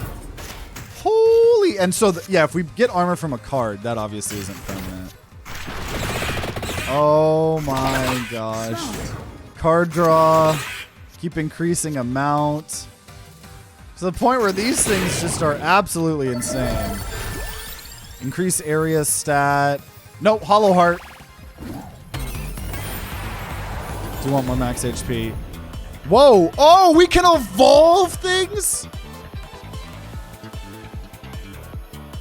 Holy. And so, yeah, if we get armor from a card, that obviously isn't permanent. Oh my gosh. Smart. Card draw. Keep increasing amount. To the point where these things just are absolutely insane. Increase area stat. Nope, Hollow Heart. Do you want more max HP? Whoa! Oh, we can evolve things?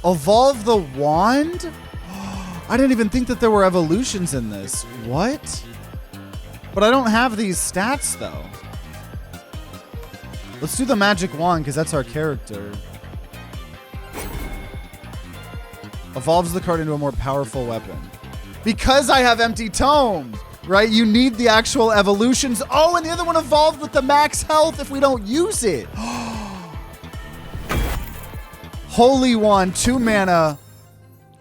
Evolve the wand? I didn't even think that there were evolutions in this. What? But I don't have these stats, though. Let's do the magic wand, because that's our character. Evolves the card into a more powerful weapon. Because I have empty tome, right? You need the actual evolutions. Oh, and the other one evolved with the max health if we don't use it. Holy Wand, 2 mana,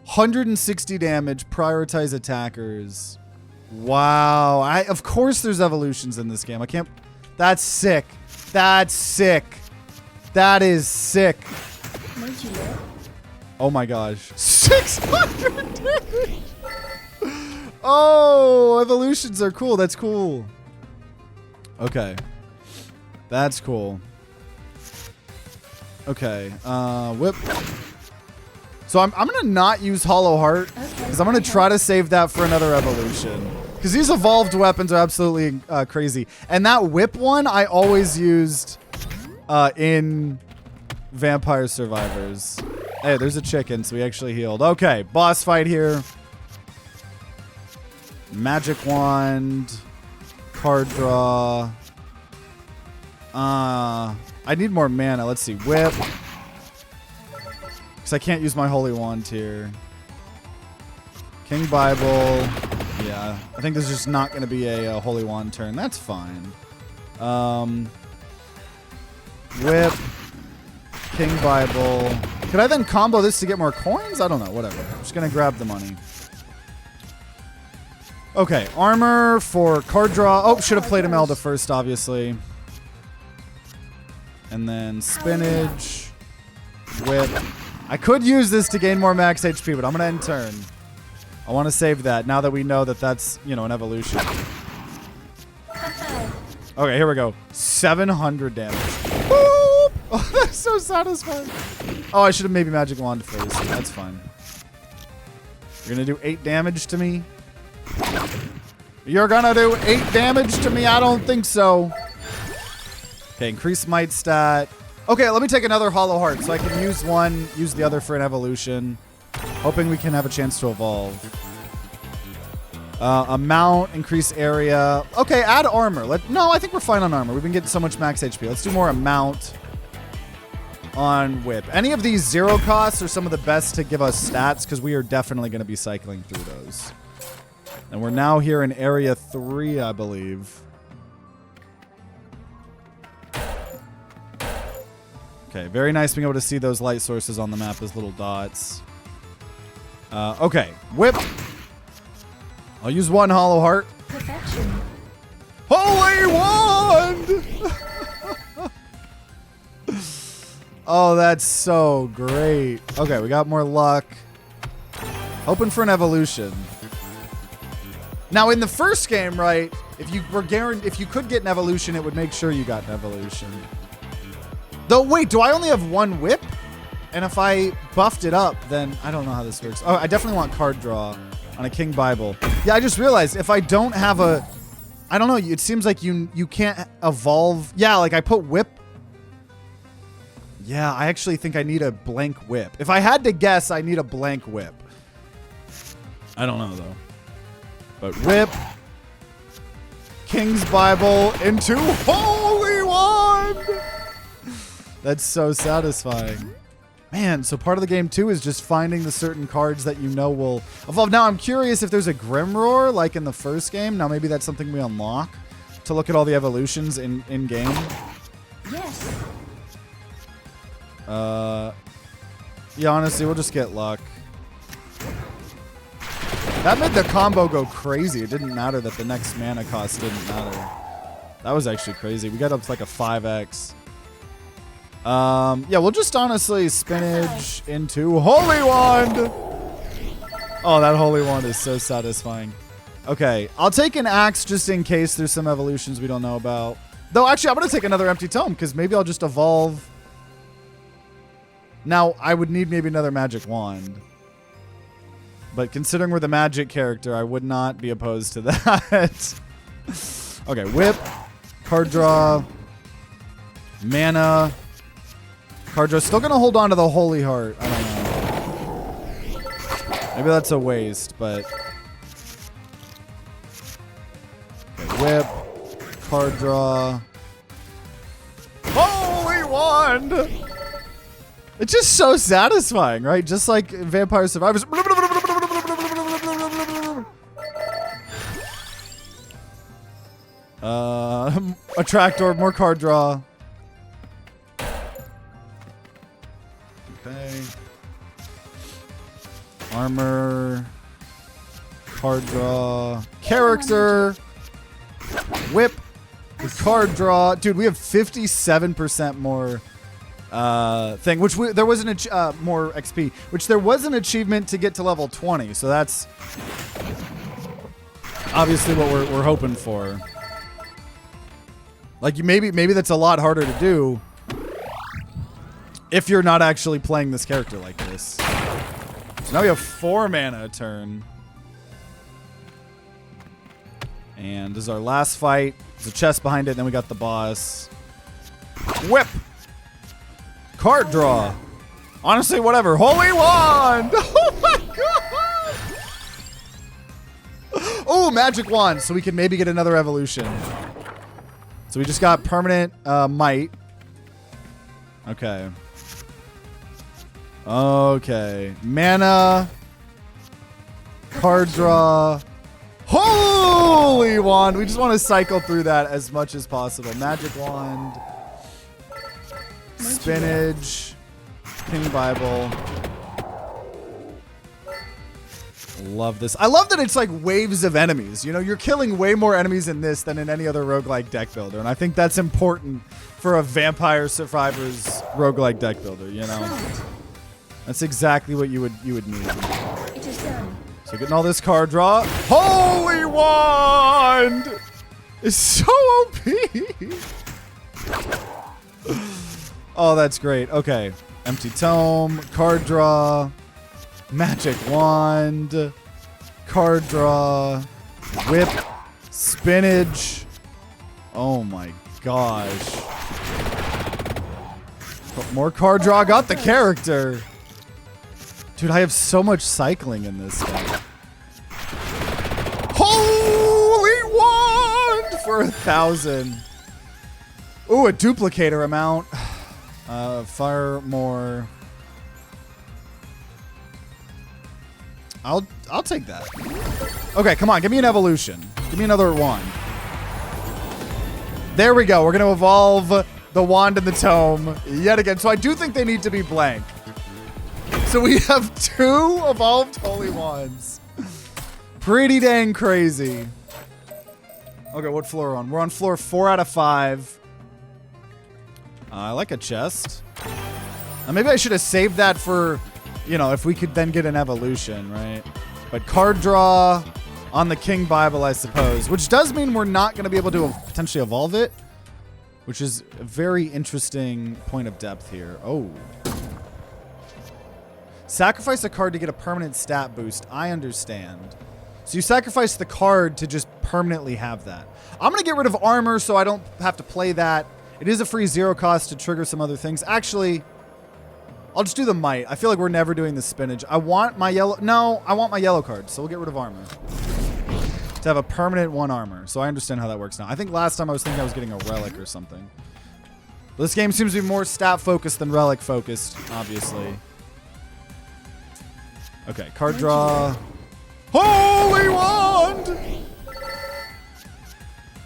160 damage, prioritize attackers. Wow. Of course there's evolutions in this game. I can't. That's sick. That's sick. That is sick. Where'd you live? Oh my gosh. 600 damage. Oh, evolutions are cool. That's cool. Okay. That's cool. Okay. Whip. So I'm going to not use Hollow Heart because I'm going to try to save that for another evolution. Because these evolved weapons are absolutely crazy. And that whip one I always used in Vampire Survivors. Hey, there's a chicken, so we actually healed. Okay, boss fight here. Magic wand. Card draw. I need more mana. Let's see. Whip. Because I can't use my holy wand here. King Bible. Yeah, I think there's just not going to be a holy wand turn. That's fine. Whip. King Bible. Could I then combo this to get more coins? I don't know. Whatever. I'm just going to grab the money. Okay. Armor for card draw. Oh, should have played Imelda first, obviously. And then spinach. Whip. I could use this to gain more max HP, but I'm going to end turn. I want to save that now that we know that that's, you know, an evolution. Okay, here we go. 700 damage. Boop! Oh, that's so satisfying. Oh, I should have maybe magic wand first. That's fine. You're going to do 8 damage to me? You're going to do 8 damage to me? I don't think so. Okay, increase might stat. Okay, let me take another Hollow Heart so I can use one, use the other for an evolution. Hoping we can have a chance to evolve. Amount, increase area. Okay, add armor. No, I think we're fine on armor. We've been getting so much max HP. Let's do more amount on whip. Any of these 0 costs are some of the best to give us stats because we are definitely going to be cycling through those. And we're now here in area 3, I believe. Okay, very nice being able to see those light sources on the map as little dots. Okay, whip. I'll use 1 Hollow Heart. Perfection. Holy Wand! Oh, that's so great. Okay, we got more luck. Hoping for an evolution. Now, in the first game, right, if you could get an evolution, it would make sure you got an evolution. Though, wait, do I only have 1 whip? And if I buffed it up, then I don't know how this works. Oh, I definitely want card draw on a King Bible. Yeah, I just realized if I don't have a... I don't know. It seems like you can't evolve. Yeah, like I put whip. Yeah, I actually think I need a blank whip. If I had to guess, I need a blank whip. I don't know, though. But whip. King's Bible into Holy Wand. That's so satisfying. Man, so part of the game too is just finding the certain cards that you know will evolve. Now I'm curious if there's a Grimroar like in the first game. Now maybe that's something we unlock to look at all the evolutions in game. Yes. Yeah, honestly, we'll just get luck. That made the combo go crazy. It didn't matter that the next mana cost didn't matter. That was actually crazy. We got up to like a 5x. Yeah, we'll just honestly spinach into Holy Wand. Oh, that Holy Wand is so satisfying. Okay, I'll take an axe just in case there's some evolutions we don't know about. Though, actually, I'm going to take another empty tome because maybe I'll just evolve. Now, I would need maybe another magic wand. But considering we're the magic character, I would not be opposed to that. Okay, whip, card draw, mana. Card draw. Still going to hold on to the Holy Heart. I don't know. Maybe that's a waste, but... Okay, whip, card draw. Holy Wand! It's just so satisfying, right? Just like Vampire Survivors. Attractor, more card draw. Okay. Armor. Card draw. Character. Whip. Card draw. Dude, we have 57% more thing, which there was more XP, which there was an achievement to get to level 20. So that's obviously what we're hoping for. Like maybe that's a lot harder to do if you're not actually playing this character like this. So now we have 4 mana a turn. And this is our last fight. There's a chest behind it, and then we got the boss. Whip! Card draw. Honestly, whatever. Holy Wand! Oh my god! Oh, magic wand, so we can maybe get another evolution. So we just got permanent might. Okay. Okay. Mana. Card draw. Holy Wand! We just want to cycle through that as much as possible. Magic wand. Spinach. King Bible. Love this. I love that it's like waves of enemies. You know, you're killing way more enemies in this than in any other roguelike deck builder. And I think that's important for a Vampire Survivors roguelike deck builder, you know? That's exactly what you would need. It is done. So getting all this card draw. Holy Wand! It's so OP! Oh, that's great. Okay. Empty tome, card draw, magic wand, card draw, whip, spinach. Oh my gosh. More card draw. Got the character. Dude, I have so much cycling in this deck. Holy Wand for 1,000. Ooh, a duplicator amount. Fire more. I'll take that. Okay, come on, give me an evolution. Give me another wand. There we go. We're gonna evolve the wand and the tome yet again. So I do think they need to be blank. So we have 2 evolved holy wands. Pretty dang crazy. Okay, what floor are we on? We're on floor 4 out of 5. I like a chest. Maybe I should have saved that for, you know, if we could then get an evolution, right? But card draw on the King Bible, I suppose. Which does mean we're not going to be able to potentially evolve it. Which is a very interesting point of depth here. Oh. Sacrifice a card to get a permanent stat boost. I understand. So you sacrifice the card to just permanently have that. I'm going to get rid of armor so I don't have to play that. It is a free 0 cost to trigger some other things. Actually, I'll just do the might. I feel like we're never doing the spinach. I want my yellow... No, I want my yellow card, so we'll get rid of armor. to have a permanent 1 armor. So I understand how that works now. I think last time I was thinking I was getting a relic or something. This game seems to be more stat focused than relic focused, obviously. Okay, card draw. Holy Wand!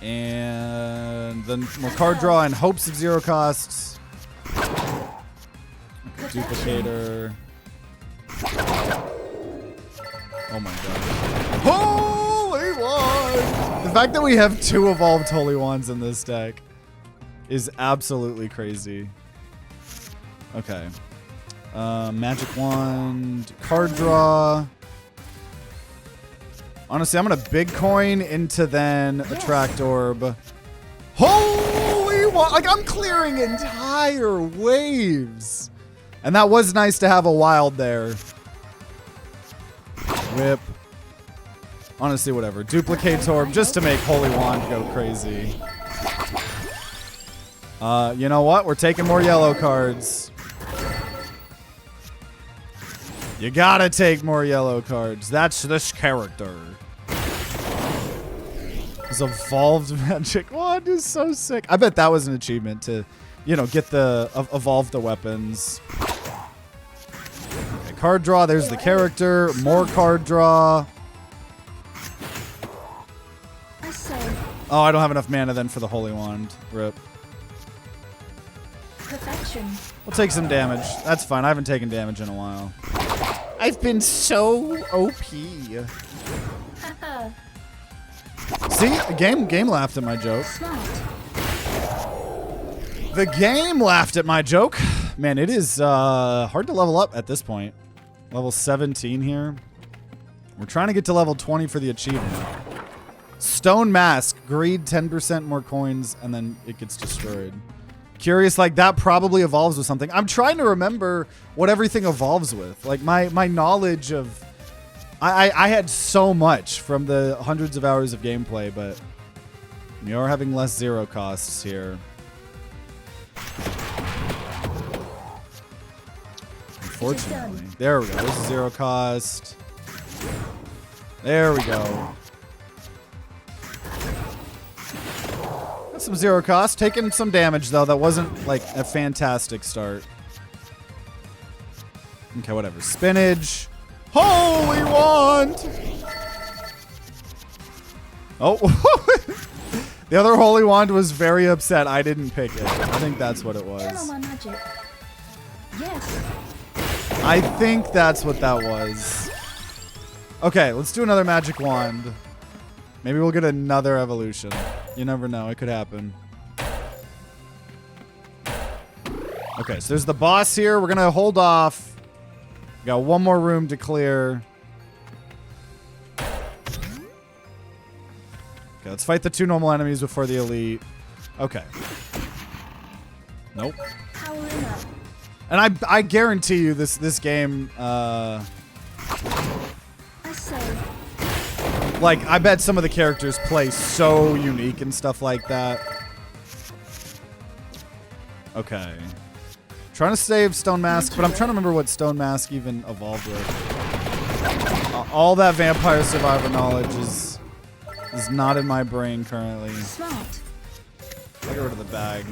And then more card draw and hopes of 0 costs. Okay, duplicator. Oh my god. Holy Wand! The fact that we have 2 evolved Holy Wands in this deck is absolutely crazy. Okay. Magic Wand. Card draw. Honestly, I'm going to big coin into then attract orb. Holy Wand! Like, I'm clearing entire waves. And that was nice to have a wild there. Whip. Honestly, whatever. Duplicate orb just to make Holy Wand go crazy. You know what? We're taking more yellow cards. You gotta take more yellow cards. That's this character. This evolved magic wand is so sick. I bet that was an achievement to, you know, get the evolve the weapons. Okay, card draw. There's the character. More card draw. Oh, I don't have enough mana then for the Holy Wand. Rip. Perfection. We'll take some damage. That's fine. I haven't taken damage in a while. I've been so OP. See, game laughed at my joke. Smart. The game laughed at my joke. Man, it is hard to level up at this point. Level 17 here. We're trying to get to level 20 for the achievement. Stone Mask. Greed, 10% more coins, and then it gets destroyed. Curious, like, that probably evolves with something. I'm trying to remember what everything evolves with. Like, my knowledge of... I had so much from the hundreds of hours of gameplay, but we are having less 0 costs here. Unfortunately. There we go. This is 0 cost. There we go. That's some 0 cost. Taking some damage, though. That wasn't, like, a fantastic start. Okay, whatever. Spinach. Holy Wand! Oh. The other Holy Wand was very upset I didn't pick it. I think that's what it was. Channel my magic. Yes. I think that's what that was. Okay, let's do another magic wand. Maybe we'll get another evolution. You never know. It could happen. Okay, so there's the boss here. We're going to hold off. We got one more room to clear. Okay, let's fight the 2 normal enemies before the elite. Okay. Nope. Powering up. And I guarantee you this game, I say. like, I bet some of the characters play so unique and stuff like that. Okay. Trying to save Stone Mask, but I'm trying to remember what Stone Mask even evolved with. All that vampire survivor knowledge is not in my brain currently. Smart. I'll get rid of the bag.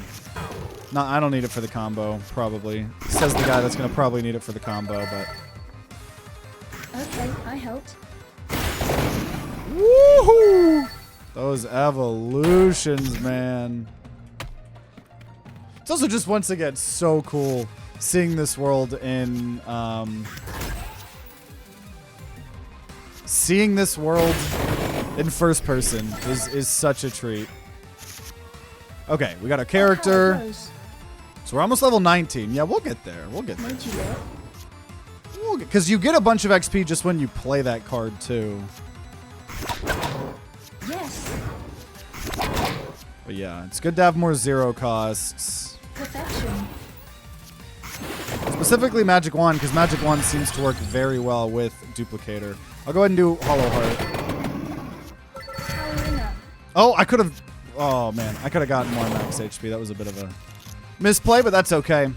No, I don't need it for the combo, probably. Says the guy that's going to probably need it for the combo, but... Okay, I helped. Woohoo! Those evolutions, man. It's also just, once again, so cool seeing this world in, seeing this world in first person is such a treat. Okay, we got a character. So we're almost level 19. Yeah, we'll get there. We'll get there. Because you get a bunch of XP just when you play that card, too. Yes. But yeah, it's good to have more 0 costs. Perfection. Specifically Magic Wand, because Magic Wand seems to work very well with Duplicator. I'll go ahead and do Hollow Heart. Powering up. Oh, I could have... Oh, man. I could have gotten more max HP. That was a bit of a misplay, but that's okay.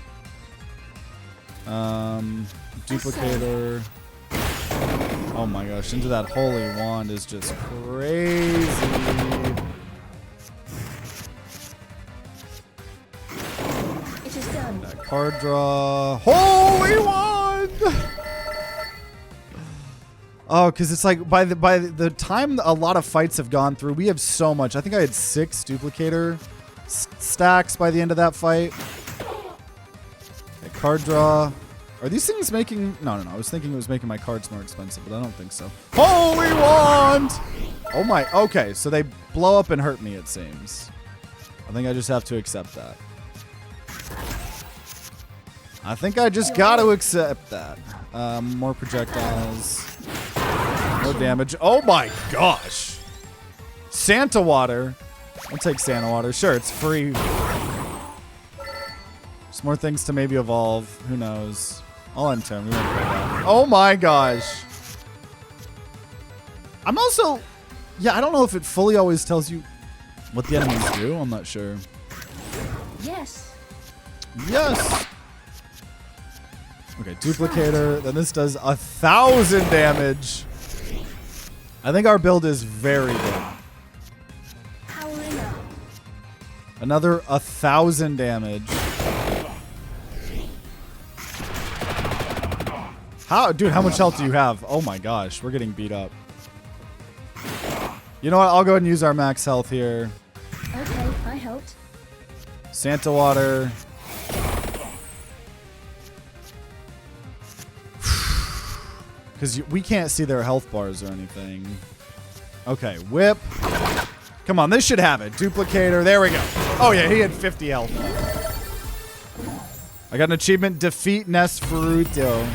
Oh my gosh, into that holy wand is just crazy. It is done. That card draw. Holy wand! Oh, because it's like by the time a lot of fights have gone through, we have so much. I think I had 6 duplicator stacks by the end of that fight. Okay, card draw. Are these things making... No. I was thinking it was making my cards more expensive, but I don't think so. Holy wand! Oh my... Okay, so they blow up and hurt me, it seems. I think I just have to accept that. I think I just got to accept that. More projectiles. No damage. Oh my gosh! Santa water. I'll take Santa water. Sure, it's free. There's more things to maybe evolve. Who knows? I'll end turn. We won't play that. Oh my gosh. I'm also... Yeah, I don't know if it fully always tells you what the enemies do. I'm not sure. Yes. Yes. Okay, duplicator. Then this does 1,000 damage. I think our build is very good. Powering up. Another 1,000 damage. Dude, how much health do you have? Oh my gosh, we're getting beat up. You know what? I'll go ahead and use our max health here. Okay, I helped. Santa water. Because we can't see their health bars or anything. Okay, whip. Come on, this should have it. Duplicator. There we go. Oh yeah, he had 50 health. I got an achievement. Defeat Nesferuto.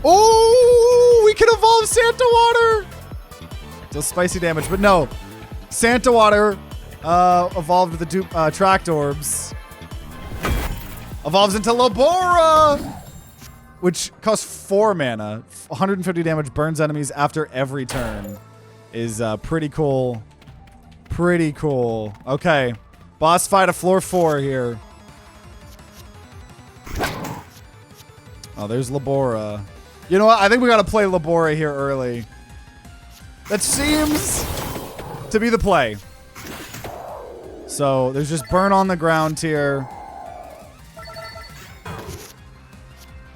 Oh, we can evolve Santa water. Deals spicy damage, but no. Santa water evolved with the tract orbs. Evolves into Labora, which costs 4 mana. 150 damage, burns enemies after every turn. Is pretty cool. Pretty cool. Okay. Boss fight of floor 4 here. Oh, there's Labora. You know what? I think we got to play Labora here early. That seems to be the play. So there's just burn on the ground here.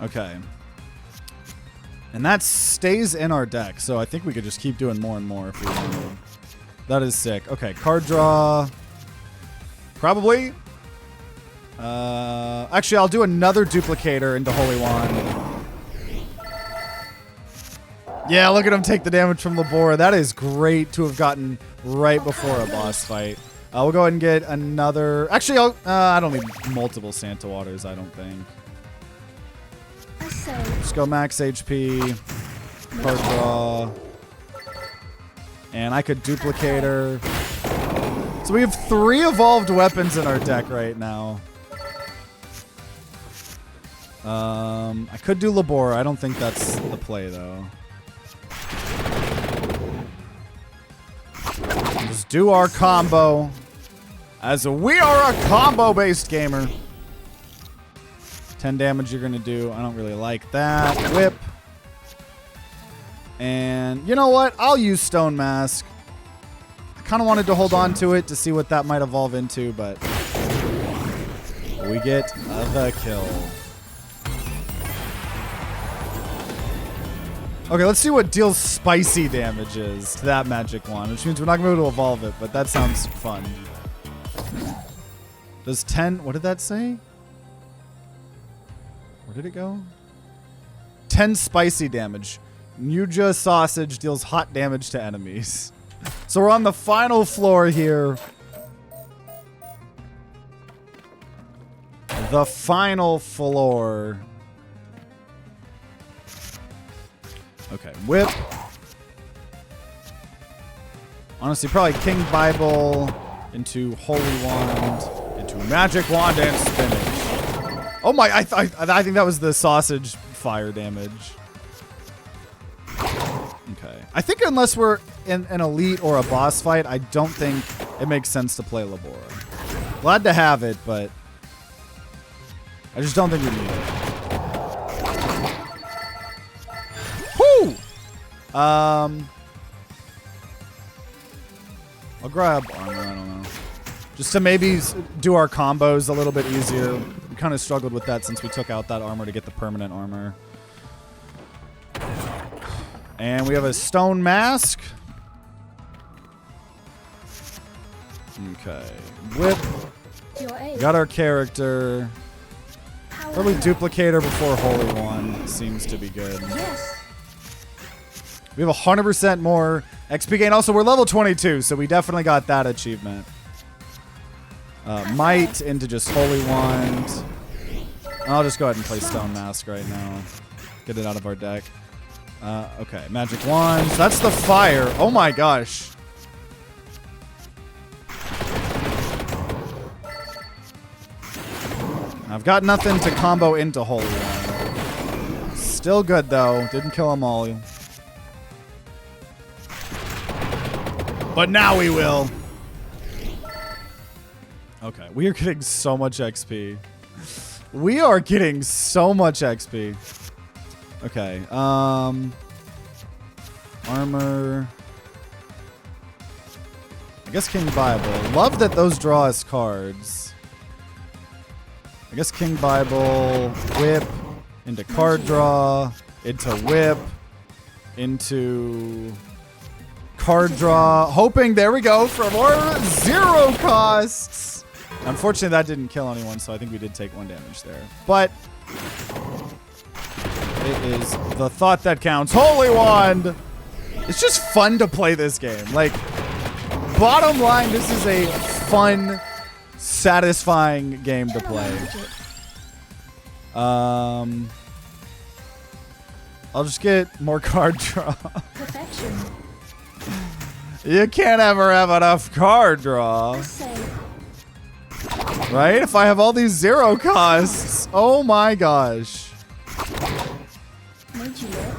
Okay. And that stays in our deck, so I think we could just keep doing more and more if we wanted. That is sick. Okay, card draw. Probably. Actually, I'll do another duplicator into Holy Wand. Yeah, look at him take the damage from Labora. That is great to have gotten right before a boss fight. We'll go ahead and get another... Actually, I don't need multiple Santa Waters, I don't think. Just go max HP. Card draw. And I could duplicator. So we have 3 evolved weapons in our deck right now. I could do Labora. I don't think that's the play, though. Just do our combo. As we are a combo-based gamer. 10 damage you're going to do. I don't really like that. Whip. And you know what? I'll use Stone Mask. I kind of wanted to hold on to it to see what that might evolve into, but we get the kill. Okay, let's see what deals spicy damages to that magic wand, which means we're not going to be able to evolve it, but that sounds fun. Does 10... What did that say? Where did it go? 10 spicy damage. Nuja Sausage deals hot damage to enemies. So we're on the final floor here. The final floor. Okay, whip. Honestly, probably King Bible into Holy Wand into Magic Wand and Spinach. Oh my! I think that was the sausage fire damage. Okay, I think unless we're in an elite or a boss fight, I don't think it makes sense to play Labora. Glad to have it, but I just don't think we need it. I'll grab armor, I don't know. Just to maybe do our combos a little bit easier. We kind of struggled with that since we took out that armor to get the permanent armor. And we have a stone mask. Okay. Whip. Got our character. Probably duplicator before Holy One seems to be good. Yes. We have 100% more XP gain. Also, we're level 22, so we definitely got that achievement. Might into just Holy Wand. I'll just go ahead and play Stone Mask right now. Get it out of our deck. Okay, Magic Wands. That's the fire. Oh my gosh. I've got nothing to combo into Holy One. Still good, though. Didn't kill them all. But now we will. Okay, we are getting so much XP. We are getting so much XP. Okay, armor. I guess King Bible. Love that those draw us cards. I guess King Bible, whip, into card draw, into whip, into card draw. Hoping, there we go, for more 0 costs. Unfortunately, that didn't kill anyone, so I think we did take 1 damage there. But it is the thought that counts. Holy Wand! It's just fun to play this game. Like, bottom line, this is a fun, satisfying game to play. I'll just get more card draw. Perfection. You can't ever have enough card draw. Right? If I have all these 0 costs. Oh my gosh. Made you look.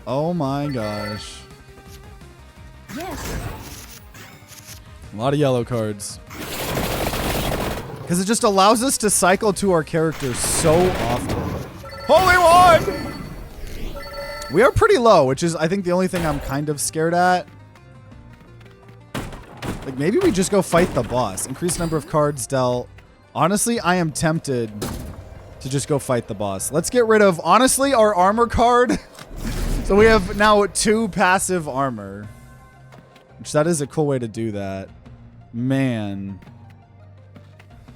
Oh my gosh. Yes. A lot of yellow cards. Because it just allows us to cycle to our characters so often. Holy One! We are pretty low, which is, I think, the only thing I'm kind of scared at. Like, maybe we just go fight the boss. Increased number of cards dealt. Honestly, I am tempted to just go fight the boss. Let's get rid of, honestly, our armor card. So we have now 2 passive armor. Which, that is a cool way to do that. Man.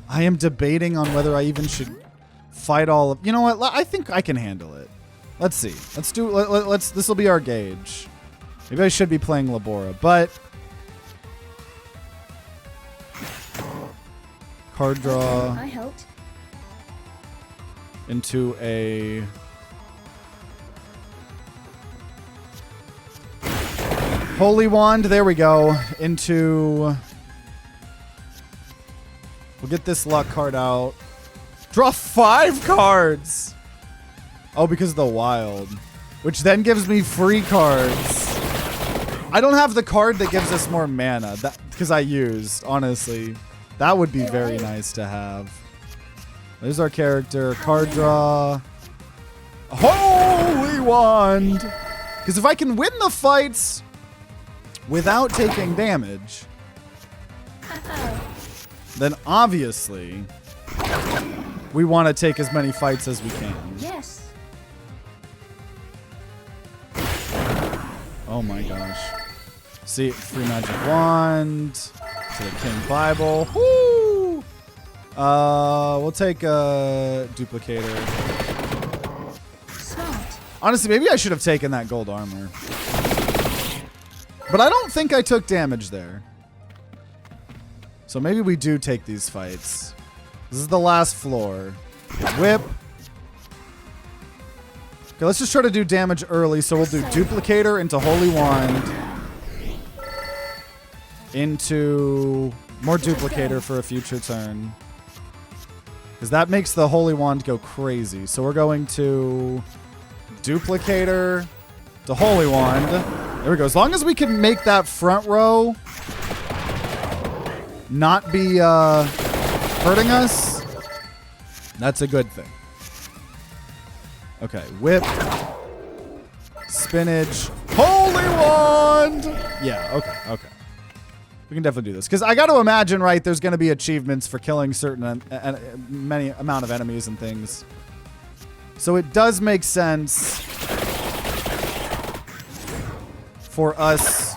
I am debating on whether I even should fight all of... You know what? I think I can handle it. Let's see. Let's do... Let's. This will be our gauge. Maybe I should be playing Labora, but... Card draw. I helped. Into a... Holy Wand. There we go. Into... We'll get this luck card out. Draw 5 cards! Oh, because of the wild. Which then gives me free cards. I don't have the card that gives us more mana. Because I used, honestly. That would be very nice to have. There's our character. Card draw. Holy Wand! Because if I can win the fights without taking damage, then obviously we want to take as many fights as we can. Yes. Oh my gosh. See, free magic wand to the King Bible. Woo! We'll take a duplicator. Smart. Honestly, maybe I should have taken that gold armor. But I don't think I took damage there. So maybe we do take these fights. This is the last floor. Whip. Okay, let's just try to do damage early. So we'll do duplicator into Holy Wand. Into more duplicator for a future turn. Because that makes the Holy Wand go crazy. So we're going to duplicator to Holy Wand. There we go. As long as we can make that front row not be hurting us, that's a good thing. Okay, whip. Spinach. Holy wand! Yeah, okay. We can definitely do this. Because I got to imagine, right, there's going to be achievements for killing certain many amount of enemies and things. So it does make sense for us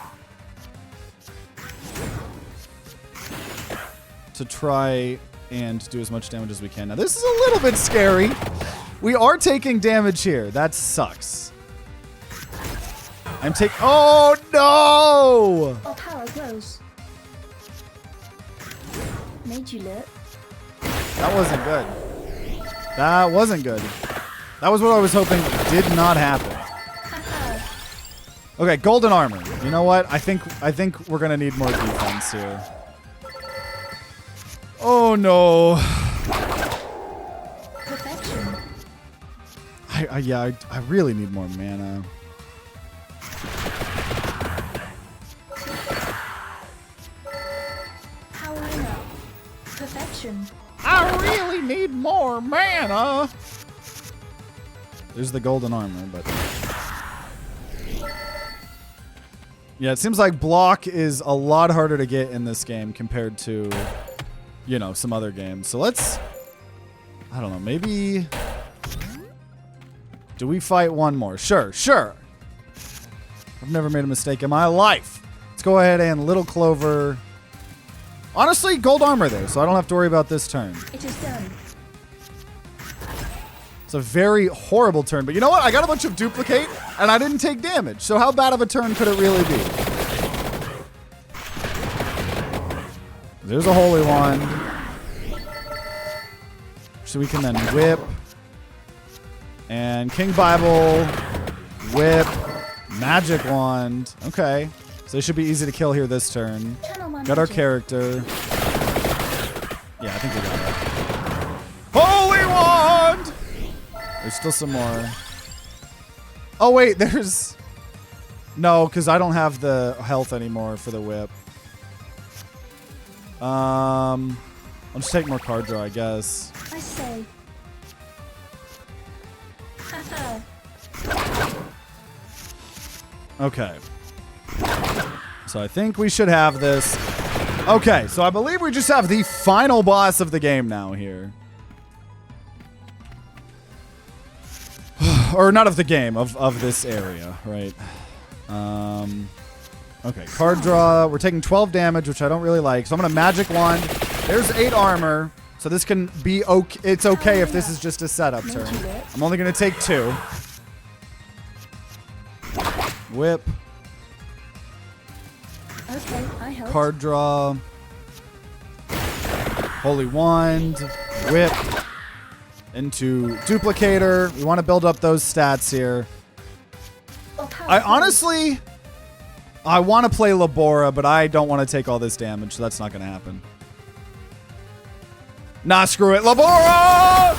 to try and do as much damage as we can. Now, this is a little bit scary. We are taking damage here. That sucks. Oh, no! Our power grows. Made you look. That wasn't good. That wasn't good. That was what I was hoping did not happen. Okay, golden armor. You know what? I think we're gonna need more defense here. Oh no. Perfection. I really need more mana. Powering up. Perfection. I really need more mana. There's the golden armor, but yeah, it seems like block is a lot harder to get in this game compared to, you know, some other games. So let's, I don't know, maybe, do we fight one more? Sure. I've never made a mistake in my life. Let's go ahead and Little Clover. Honestly, gold armor there, so I don't have to worry about this turn. It is done. It's a very horrible turn, but you know what? I got a bunch of duplicate, and I didn't take damage. So how bad of a turn could it really be? There's a holy wand. So we can then whip. And King Bible, whip, magic wand. Okay. So they should be easy to kill here this turn. Got our character. Yeah, I think we got it. Holy wand! There's still some more. Oh, wait, there's... No, because I don't have the health anymore for the whip. I'll just take more card draw, I guess. I say. Okay. So I think we should have this. Okay, so I believe we just have the final boss of the game now here. Or not of the game, of this area, right? Okay, card draw. We're taking 12 damage, which I don't really like. So I'm going to magic wand. There's 8 armor. So this can be okay. It's okay if this is just a setup turn. I'm only going to take 2. Whip. Okay, I help. Card draw. Holy wand. Whip. Into duplicator. We want to build up those stats here. I honestly, I want to play Labora, but I don't want to take all this damage, so that's not going to happen. Nah, screw it. Labora!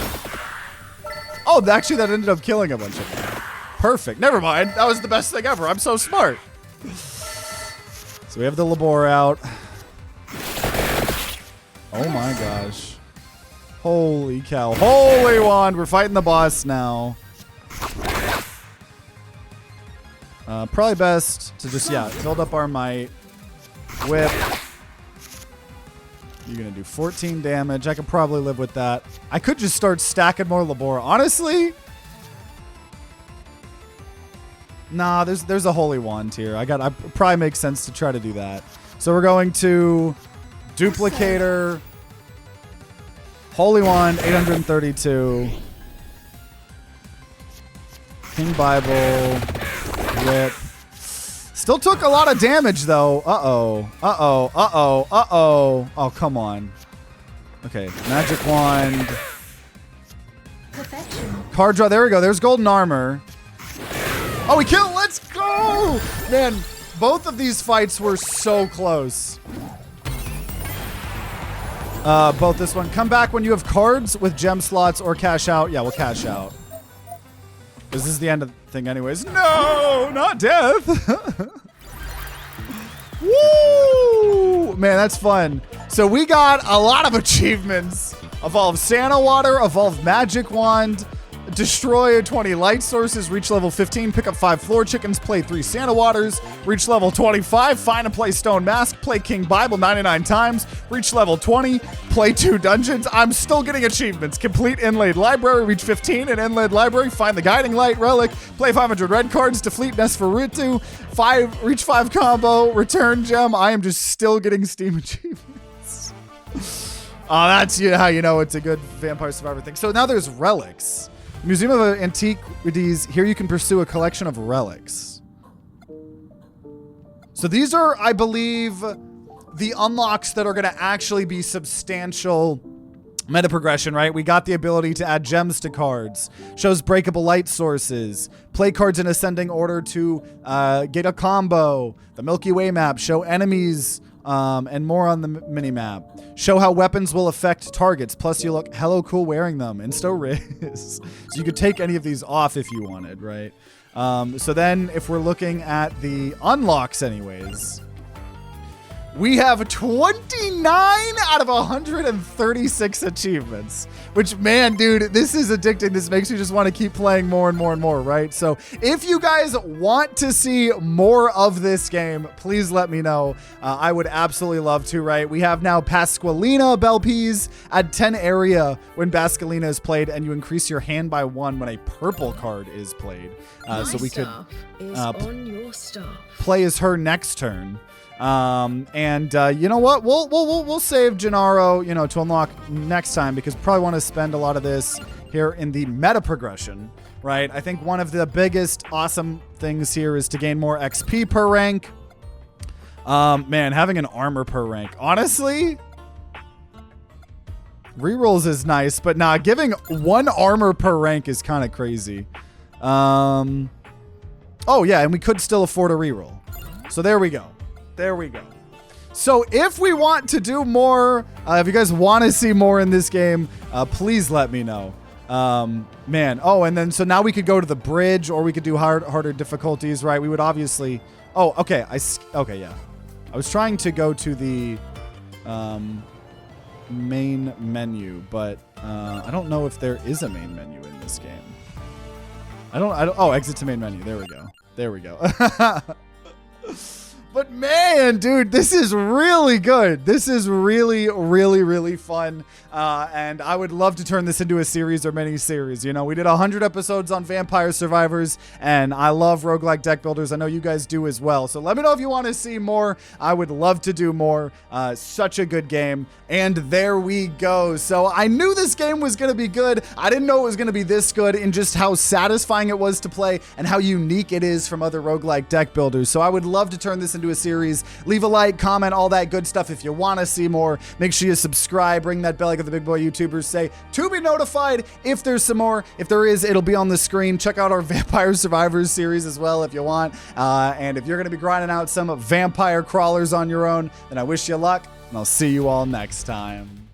Oh, actually, that ended up killing a bunch of them. Perfect. Never mind. That was the best thing ever. I'm so smart. So we have the Labora out. Oh my gosh. Holy cow. Holy wand. We're fighting the boss now. Probably best to just, yeah, build up our might. Whip. You're going to do 14 damage. I could probably live with that. I could just start stacking more Labora. Honestly, nah, there's a holy wand here. I probably makes sense to try to do that. So we're going to duplicator, holy wand, 832. King Bible, whip. Still took a lot of damage, though. Uh-oh. Uh-oh. Uh-oh. Uh-oh. Oh, come on. Okay. Magic wand. Perfection. Card draw. There we go. There's golden armor. Oh, we killed. Let's go. Man, both of these fights were so close. Both this one. Come back when you have cards with gem slots or cash out. Yeah, we'll cash out. This is the end of the thing anyways. No, not death. Woo! Man, that's fun. So we got a lot of achievements. Evolve Santa Water, Evolve Magic Wand, destroy 20 light sources, reach level 15, pick up 5 floor chickens, play 3 Santa Waters, reach level 25, find and play Stone Mask, play King Bible 99 times, reach level 20, play 2 dungeons. I'm still getting achievements. Complete Inlaid Library, reach 15 in Inlaid Library, find the Guiding Light Relic, play 500 red cards, defeat Nesferutu, reach 5 combo, return gem. I am just still getting Steam achievements. Oh, that's how you know it's a good Vampire Survivor thing. So now there's relics. Museum of Antiquities. Here you can pursue a collection of relics. So these are, I believe, the unlocks that are going to actually be substantial meta progression, right? We got the ability to add gems to cards, shows breakable light sources, play cards in ascending order to get a combo, the Milky Way map, show enemies and more on the mini-map. Show how weapons will affect targets. Plus, you look hello cool wearing them. Insta Riz. So you could take any of these off if you wanted, right? So then, if we're looking at the unlocks anyways, we have 29 out of 136 achievements, which, man, dude, this is addicting. This makes you just want to keep playing more and more and more, right? So if you guys want to see more of this game, please let me know. I would absolutely love to, right? We have now Pasqualina Belpees at 10 area when Pasqualina is played, and you increase your hand by 1 when a purple card is played. So we could play as her next turn. You know what? We'll save Gennaro, to unlock next time, because we probably want to spend a lot of this here in the meta progression, right? I think one of the biggest awesome things here is to gain more XP per rank. Man, having an armor per rank, honestly, rerolls is nice, but nah, giving 1 armor per rank is kind of crazy. Oh yeah, and we could still afford a reroll. So there we go. There we go. So if we want to do more, if you guys want to see more in this game, please let me know. Man. Oh, and then so now we could go to the bridge, or we could do harder difficulties, right? We would obviously. Oh, okay. Okay, yeah. I was trying to go to the main menu, but I don't know if there is a main menu in this game. I don't. Oh, exit to main menu. There we go. There we go. But man, dude, this is really good. This is really, really, really fun. And I would love to turn this into a series or mini-series. We did 100 episodes on Vampire Survivors, and I love roguelike deck builders. I know you guys do as well. So let me know if you want to see more. I would love to do more. Such a good game. And there we go. So I knew this game was going to be good. I didn't know it was going to be this good in just how satisfying it was to play and how unique it is from other roguelike deck builders. So I would love to turn this into a series. Leave a like, comment, all that good stuff if you want to see more. Make sure you subscribe, ring that bell like the big boy YouTubers say to be notified if there's some more. If there is, it'll be on the screen. Check out our Vampire Survivors series as well if you want. And if you're going to be grinding out some vampire crawlers on your own, then I wish you luck, and I'll see you all next time.